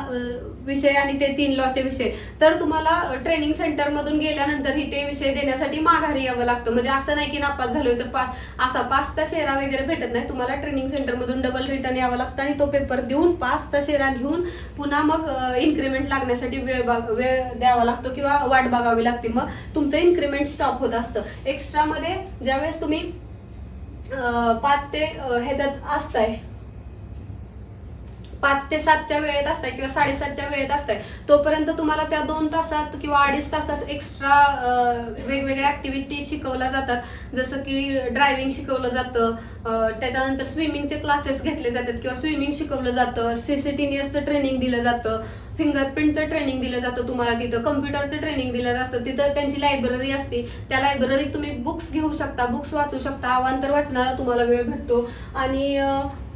Speaker 2: विषय आणि ते 3 लॉचे विषय तर तुम्हाला ट्रेनिंग सेंटरमधून गेल्यानंतरही ते विषय देण्यासाठी माघारी यावं लागतं. म्हणजे असं नाही की नापास झालोय तर पासचा शेरा वगैरे भेटत नाही. तुम्हाला ट्रेनिंग सेंटरमधून डबल रिटर्न यावं लागतं आणि तो पेपर देऊन पासचा शेरा घेऊन पुन्हा मग इन्क्रीमेंट लागण्यासाठी वेळ द्यावा लागतो किंवा वाट बघावी लागते. मग तुमचं इन्क्रीमेंट स्टॉप होत असतं. एक्स्ट्रामध्ये ज्यावेळेस तुम्ही 5 ते ह्याच्यात असताय 5 ते 7च्या वेळेत असताय किंवा 7:30च्या वेळेत असताय तोपर्यंत तुम्हाला त्या 2 तासात किंवा 2.5 तासात एक्स्ट्रा वेगवेगळ्या ऍक्टिव्हिटी शिकवल्या जातात. जसं की ड्रायव्हिंग शिकवलं जातं, त्याच्यानंतर स्विमिंगचे क्लासेस घेतले जातात किंवा स्विमिंग शिकवलं जातं, CCTNSचं ट्रेनिंग दिलं जातं, फिंगरप्रिंटचं ट्रेनिंग दिलं जातं तुम्हाला, तिथं कम्प्युटरचं ट्रेनिंग दिलं जातं, तिथं त्यांची लायब्ररी असते, त्या लायब्ररीत तुम्ही बुक्स घेऊ शकता, बुक्स वाचू शकता, अवांतर वाचनाला तुम्हाला वेळ भेटतो. आणि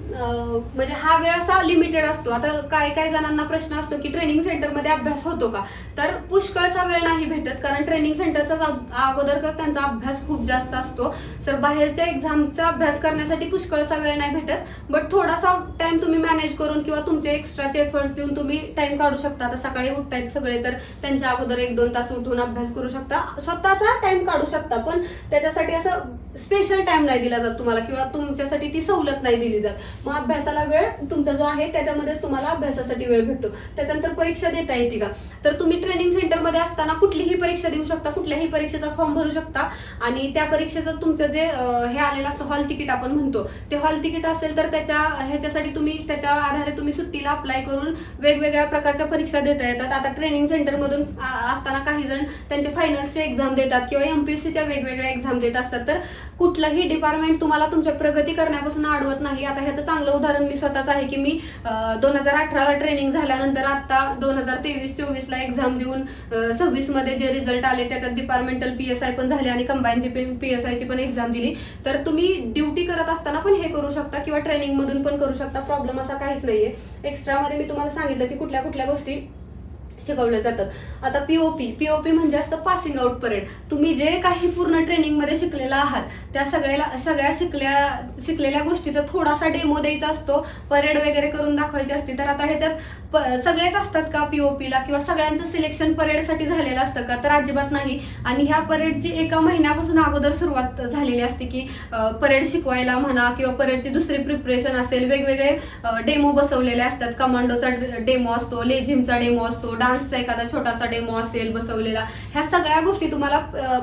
Speaker 2: म्हणजे हा वेळ असा लिमिटेड असतो. आता काही जणांना प्रश्न असतो की ट्रेनिंग सेंटरमध्ये अभ्यास होतो का, तर पुष्कळचा वेळ नाही भेटत, कारण ट्रेनिंग सेंटरचा अगोदरचा त्यांचा अभ्यास खूप जास्त असतो. तर बाहेरच्या एक्झामचा अभ्यास करण्यासाठी पुष्कळचा वेळ नाही भेटत, बट थोडासा टाइम तुम्ही मॅनेज करून किंवा तुमचे एक्स्ट्राचे एफर्ट्स देऊन तुम्ही टाइम काढू शकता. आता सकाळी उठतायत सगळे तर त्यांच्या अगोदर 1-2 तास उठून अभ्यास करू शकता, स्वतःचा टाइम काढू शकता, पण त्याच्यासाठी असं स्पेशल टाइम नाही दिला जात तुम्हाला किंवा तुमच्यासाठी ती सवलत नाही दिली जात. मग अभ्यासाला वेळ तुमचा जो आहे त्याच्यामध्येच तुम्हाला अभ्यासासाठी वेळ भेटतो. त्याच्यानंतर परीक्षा देता येते का, तर तुम्ही ट्रेनिंग सेंटरमध्ये असताना कुठलीही परीक्षा देऊ शकता, कुठल्याही परीक्षेचा फॉर्म भरू शकता आणि त्या परीक्षेचं तुमचं जे हे आलेलं असतं हॉल तिकीट आपण म्हणतो, ते हॉल तिकीट असेल तर ह्याच्यासाठी तुम्ही त्याच्या आधारे तुम्ही सुट्टीला अप्लाय करून वेगवेगळ्या प्रकारच्या परीक्षा देता येतात. आता ट्रेनिंग सेंटरमधून असताना काही जण त्यांचे फायनल्सचे एक्झाम देतात किंवा MPSCच्या वेगवेगळ्या एक्झाम देत असतात. तर कुठलंही डिपार्टमेंट तुम्हाला तुमच्या प्रगती करण्यापासून अडवत नाही. आता ह्याचं चांगलं उदाहरण मी स्वतःच आहे की मी 2018ला ट्रेनिंग झाल्यानंतर आता 2023-24ला एक्झाम देऊन 26मध्ये जे रिझल्ट आले त्याच्यात डिपार्टमेंटल PSI पण झाले आणि कंबाईनची PSIची पण एक्झाम दिली. तर तुम्ही ड्युटी करत असताना पण हे करू शकता किंवा ट्रेनिंग मधून पण करू शकता, प्रॉब्लेम असा काहीच नाहीये. एक्स्ट्रामध्ये मी तुम्हाला सांगितलं की कुठल्या कुठल्या गोष्टी शिकवल्या जातात. आता पीओपी म्हणजे असतं पासिंग आउट परेड. तुम्ही जे काही पूर्ण ट्रेनिंगमध्ये शिकलेला आहात त्या सगळ्या शिकलेल्या गोष्टीचा थोडासा डेमो द्यायचा असतो, परेड वगैरे करून दाखवायची असते. तर आता ह्याच्यात सगळेच असतात का पीओपीला किंवा सगळ्यांचं सिलेक्शन परेडसाठी झालेलं असतं का, तर अजिबात नाही. आणि ह्या परेडची 1 महिन्यापासून अगोदर सुरुवात झालेली असते की परेड शिकवायला म्हणा किंवा परेडची दुसरी प्रिपरेशन असेल, वेगवेगळे डेमो बसवलेले असतात. कमांडोचा डेमो असतो, लेझिमचा डेमो असतो, डान्सचा एखादा छोटासा डेमो असेल बसवलेला. ह्या सगळ्या गोष्टी तुम्हाला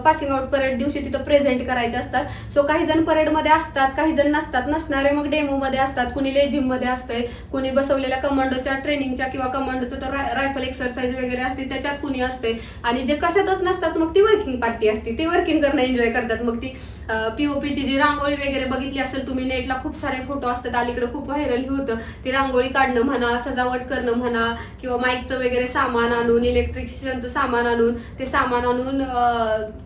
Speaker 2: पासिंग आउट परेड दिवशी तिथं प्रेझेंट करायच्या असतात. सो काही जण परेडमध्ये असतात, काही जण नसणारे मग डेमो मध्ये असतात, कुणी लेझिम मध्ये असतंय, कुणी बसवलेल्या कमांडोच्या ट्रेनिंगच्या किंवा कमांडोचं तर रायफल एक्सरसाइज वगैरे असते त्याच्यात कुणी असते. आणि जे कशातच नसतात मग ती वर्किंग पार्टी असते, ते वर्किंग करणं एन्जॉय करतात. मग ती पीओपीची जी रांगोळी वगैरे बघितली असेल तुम्ही, नेटला खूप सारे फोटो असतात, अलीकडे खूप व्हायरल होतं. ती रांगोळी काढणं म्हणा, सजावट करणं म्हणा किंवा माईकचं वगैरे सामान आणून, इलेक्ट्रिशियनचं सामान आणून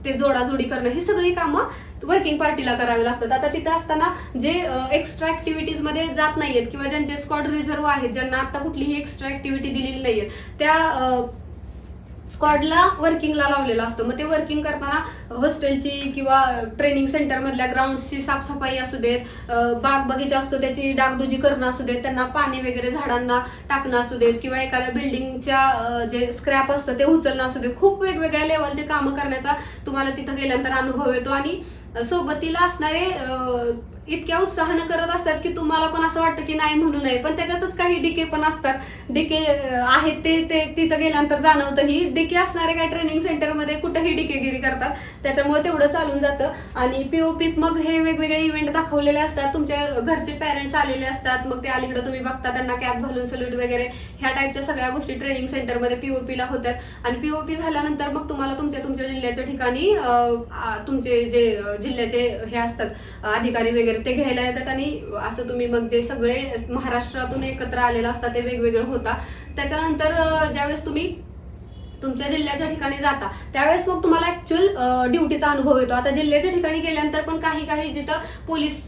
Speaker 2: ते जोडाजोडी करणं, ही सगळी कामं वर्किंग पार्टीला करावी लागतात. आता तिथं असताना जे एक्स्ट्रा ऍक्टिव्हिटीज मध्ये जात नाहीयेत किंवा ज्यांचे स्क्वॉड रिझर्व्ह आहेत, ज्यांना आता कुठलीही एक्स्ट्रा ऍक्टिव्हिटी दिलेली नाहीये, त्या स्क्वॉडला वर्किंगला लावलेलं असतं. मग ते वर्किंग करताना हॉस्टेलची किंवा ट्रेनिंग सेंटर मधल्या ग्राउंडची साफसफाई असू देत, बाग बगीचा असतो त्याची डागडुजी करणं असू देत, त्यांना पाणी वगैरे झाडांना टाकणं असू देत किंवा एखाद्या बिल्डिंगच्या जे स्क्रॅप असतं ते उचलणं असू देत, खूप वेगवेगळ्या लेवलचे कामं करण्याचा तुम्हाला तिथं गेल्यानंतर अनुभव येतो. आणि सोबतीला असणारे इतक्या उत्साहानं करत असतात की तुम्हाला पण असं वाटतं की नाही म्हणू नये, पण त्याच्यातच काही डिके पण असतात. डिके आहेत ते तिथं गेल्यानंतर जाणवतं. ही डिके असणारे काय ट्रेनिंग सेंटरमध्ये कुठेही डिकेगिरी करतात, त्याच्यामुळे तेवढं चालून जातं. आणि पीओपीत मग हे वेगवेगळे इव्हेंट दाखवलेले असतात, तुमच्या घरचे पेरेंट्स आलेले असतात, मग ते अलीकडे तुम्ही बघता त्यांना कॅप घालून सल्यूट वगैरे ह्या टाईपच्या सगळ्या गोष्टी ट्रेनिंग सेंटरमध्ये पीओपीला होतात. आणि पीओपी झाल्यानंतर मग तुम्हाला तुमच्या जिल्ह्याच्या ठिकाणी तुमचे जे जिल्ह्याचे हे असतात अधिकारी वगैरे ते घ्यायला येतात आणि असं तुम्ही मग जे सगळे महाराष्ट्रातून एकत्र आलेलं असतात ते वेगवेगळं होता. त्याच्यानंतर ज्यावेळेस तुम्ही तुमच्या जिल्ह्याच्या ठिकाणी जाता त्यावेळेस मग तुम्हाला ऍक्च्युअल ड्युटीचा अनुभव येतो. आता जिल्ह्याच्या ठिकाणी गेल्यानंतर पण काही जिथं पोलीस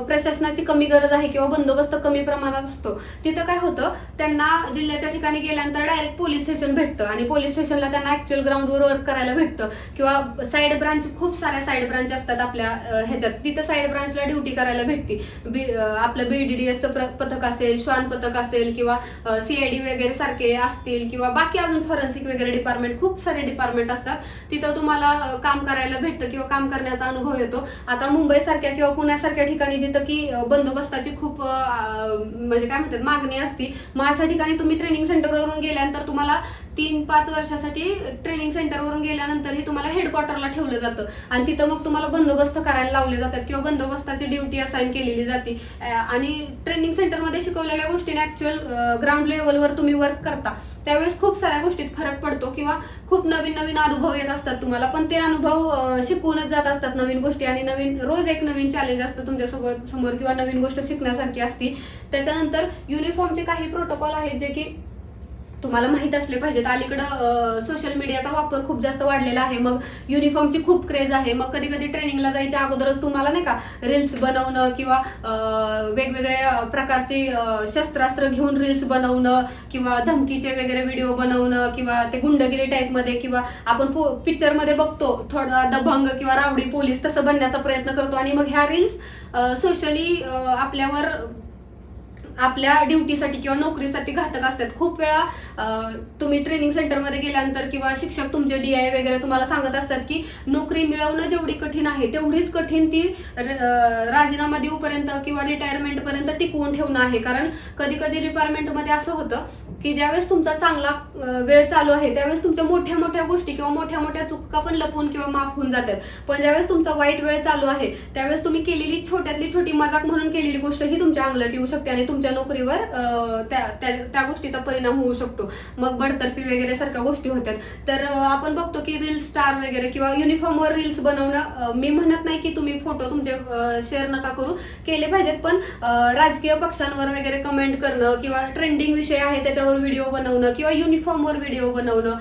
Speaker 2: प्रशासनाची कमी गरज आहे किंवा बंदोबस्त कमी प्रमाणात असतो, तिथं काय होतं, त्यांना जिल्ह्याच्या ठिकाणी गेल्यानंतर डायरेक्ट पोलीस स्टेशन भेटतं आणि पोलीस स्टेशनला त्यांना ऍक्च्युअल ग्राउंडवर वर्क करायला भेटतं. किंवा साईड ब्रांच, खूप साऱ्या साईड ब्रांच असतात आपल्या ह्याच्यात, तिथं साईड ब्रांचला ड्युटी करायला भेटते. आपलं BDDSचं पथक असेल, श्वान पथक असेल किंवा CID वगैरे सारखे असतील किंवा बाकी अजून फॉरेन्सिक वगैरे डिपार्टमेंट, खूप सारे डिपार्टमेंट असतात, तिथं तुम्हाला काम करायला भेटतं किंवा काम करण्याचा अनुभव येतो. आता मुंबईसारख्या किंवा पुण्यासारख्या ठिकाणी जिथं की बंदोबस्ताची खूप म्हणजे काय म्हणतात मागणी असती, मग अशा ठिकाणी तुम्ही ट्रेनिंग सेंटरवरून गेल्यानंतर तुम्हाला 3-5 वर्षासाठी ट्रेनिंग सेंटरवरून गेल्यानंतरही तुम्हाला हेडक्वार्टरला ठेवलं जातं आणि तिथं मग तुम्हाला बंदोबस्त करायला लावले जातात किंवा बंदोबस्ताची ड्युटी असाइन केलेली जाते. आणि ट्रेनिंग सेंटरमध्ये शिकवलेल्या गोष्टीने ऍक्च्युअल ग्राउंड लेवलवर तुम्ही वर्क करता त्यावेळेस खूप साऱ्या गोष्टीत फरक पडतो किंवा खूप नवीन नवीन अनुभव येत असतात तुम्हाला, पण ते अनुभव शिकवूनच जात असतात नवीन गोष्टी आणि रोज एक नवीन चॅलेंज असतं तुमच्यासोबत समोर किंवा नवीन गोष्ट शिकण्यासारखी असती. त्याच्यानंतर युनिफॉर्मचे काही प्रोटोकॉल आहेत जे की तुम्हाला माहित असले पाहिजेत. अलीकडं सोशल मीडियाचा वापर खूप जास्त वाढलेला आहे, मग युनिफॉर्मची खूप क्रेज आहे. मग कधी कधी ट्रेनिंगला जायच्या अगोदरच तुम्हाला नाही का रील्स बनवणं किंवा वेगवेगळ्या प्रकारची शस्त्रास्त्र घेऊन रील्स बनवणं किंवा धमकीचे वगैरे व्हिडिओ बनवणं किंवा ते गुंडगिरी टाईपमध्ये किंवा आपण पिक्चरमध्ये बघतो थोडा दबंग किंवा रावडी पोलीस तसं बनण्याचा प्रयत्न करतो आणि मग ह्या रील्स सोशली आपल्या ड्युटीसाठी किंवा नोकरीसाठी घातक असतात. खूप वेळा तुम्ही ट्रेनिंग सेंटरमध्ये गेल्यानंतर किंवा शिक्षक तुमचे DI वगैरे तुम्हाला सांगत असतात की नोकरी मिळवणं जेवढी कठीण आहे तेवढीच कठीण ती राजीनामा देऊपर्यंत किंवा रिटायरमेंट पर्यंत टिकवून ठेवणं आहे. कारण कधी कधी डिपार्टमेंटमध्ये असं होतं की ज्यावेळेस तुमचा चांगला वेळ चालू आहे त्यावेळेस तुमच्या मोठ्या मोठ्या गोष्टी किंवा मोठ्या मोठ्या चुका पण लपून किंवा माफ होऊन जातात, पण ज्यावेळेस तुमचा वाईट वेळ चालू आहे त्यावेळेस तुम्ही केलेली छोट्यातली छोटी मजाक म्हणून केलेली गोष्ट ही तुमच्या अंगलट येऊ शकते आणि तुमच्या नोकरीवर त्या गोष्टीचा परिणाम होऊ शकतो. मग बडतर्फी वगैरे सारख्या गोष्टी होतात. तर आपण बघतो की रील स्टार वगैरे किंवा युनिफॉर्मवर रील्स बनवणं, मी म्हणत नाही की तुम्ही फोटो तुमचे शेअर नका करू, केले पाहिजेत, पण राजकीय पक्षांवर वगैरे कमेंट करणं किंवा ट्रेंडिंग विषय आहे त्याच्यावर व्हिडिओ बनवणं किंवा युनिफॉर्मवर व्हिडिओ बनवणं,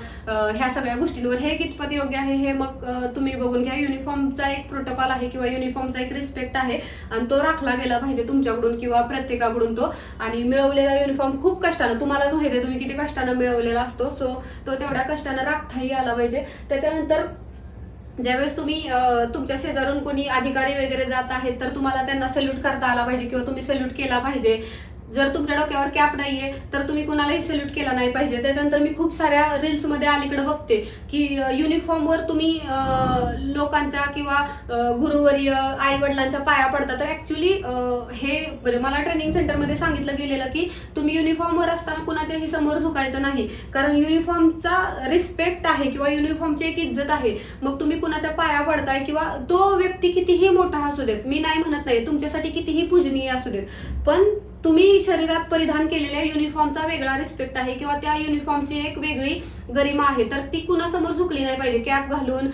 Speaker 2: ह्या सगळ्या गोष्टींवर हे कितपत योग्य आहे हे मग तुम्ही बघून घ्या. युनिफॉर्मचा एक प्रोटोकॉल आहे किंवा युनिफॉर्मचा एक रिस्पेक्ट आहे आणि तो राखला गेला पाहिजे तुमच्याकडून किंवा प्रत्येकाकडून तो. आणि मिळवलेला युनिफॉर्म खूप कष्टानं, तुम्हालाच माहिती आहे तुम्ही किती कष्टानं मिळवलेला असतो, सो तो तेवढ्या कष्टानं राखताही आला पाहिजे. त्याच्यानंतर ज्यावेळेस तुम्ही तुमच्या शेजारून कोणी अधिकारी वगैरे जात आहेत तर तुम्हाला त्यांना सल्यूट करता आला पाहिजे किंवा तुम्ही सल्यूट केला पाहिजे. जर तुमच्या डोक्यावर कॅप नाहीये तर तुम्ही कुणालाही सल्यूट केला नाही पाहिजे. त्याच्यानंतर मी खूप साऱ्या रील्समध्ये अलीकडे बघते की युनिफॉर्मवर तुम्ही लोकांच्या किंवा गुरुवर्य आई वडिलांच्या पाया पडता. तर ऍक्च्युली हे म्हणजे मला ट्रेनिंग सेंटरमध्ये सांगितलं गेलेलं की तुम्ही युनिफॉर्मवर असताना कुणाच्याही समोर झुकायचं नाही, कारण युनिफॉर्मचा रिस्पेक्ट आहे किंवा युनिफॉर्मची एक इज्जत आहे. मग तुम्ही कुणाच्या पाया पडताय किंवा तो व्यक्ती कितीही मोठा असू देत, मी नाही म्हणत नाही तुमच्यासाठी कितीही पूजनीय असू देत, पण तुम्ही शरीरात परिधान केलेल्या युनिफॉर्मचा वेगळा रिस्पेक्ट आहे किंवा त्या युनिफॉर्मची एक वेगळी गरिमा आहे, तर ती कुणासमोर झुकली नाही पाहिजे. कॅप घालून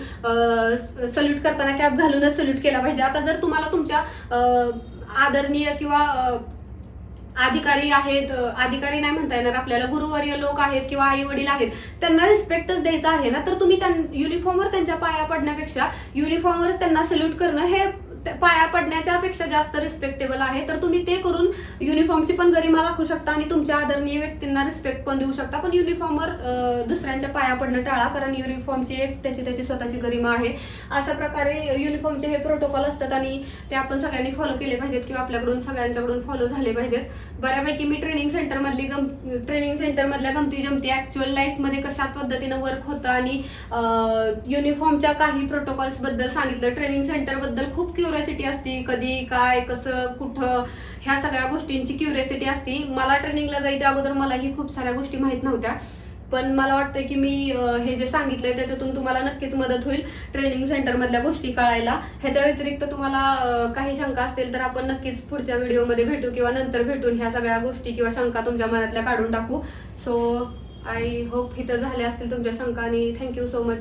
Speaker 2: सल्यूट करताना कॅप घालूनच सल्यूट केला पाहिजे. आता जर तुम्हाला तुमच्या आदरणीय किंवा अधिकारी आहेत, अधिकारी नाही म्हणता येणार आपल्याला, गुरुवर्य लोक आहेत किंवा आई वडील आहेत, त्यांना रिस्पेक्टच द्यायचा आहे ना, तर तुम्ही युनिफॉर्मवर त्यांच्या पाया पडण्यापेक्षा युनिफॉर्मवरच त्यांना सल्यूट करणं हे पाया पडण्याच्या पेक्षा जास्त रिस्पेक्टेबल आहे. तर तुम्ही ते करून युनिफॉर्मची पण गरिमा राखू शकता आणि तुमच्या आदरणीय व्यक्तींना रिस्पेक्ट पण देऊ शकता, पण युनिफॉर्मवर दुसऱ्यांच्या पाया पडणं टाळा, कारण युनिफॉर्मची एक त्याची स्वतःची गरिमा आहे. अशा प्रकारे युनिफॉर्मचे हे प्रोटोकॉल असतात आणि ते आपण सगळ्यांनी फॉलो केले पाहिजेत किंवा आपल्याकडून सगळ्यांच्याकडून फॉलो झाले पाहिजेत. बऱ्यापैकी मी ट्रेनिंग सेंटरमधल्या गमती जमती ऍक्च्युअल लाईफमध्ये कशा पद्धतीनं वर्क होतं आणि युनिफॉर्मच्या काही प्रोटोकॉल्स बद्दल सांगितलं. ट्रेनिंग सेंटर बद्दल खूप क्युरियोसिटी असती, कधी काय कसं कुठं ह्या सगळ्या गोष्टींची क्युरियोसिटी असती. मला ट्रेनिंगला जायच्या अगोदर मलाही खूप साऱ्या गोष्टी माहित नव्हत्या, पण मला वाटतं की मी हे जे सांगितलंय त्याच्यातून तुम्हाला नक्कीच मदत होईल ट्रेनिंग सेंटरमधल्या गोष्टी कळायला. ह्याच्या व्यतिरिक्त तुम्हाला काही शंका असतील तर आपण नक्कीच पुढच्या व्हिडिओमध्ये भेटू किंवा नंतर भेटून ह्या सगळ्या गोष्टी किंवा शंका तुमच्या मनातल्या काढून टाकू. सो आय होप इथं झाल्या असतील तुमच्या शंका आणि थँक्यू सो मच.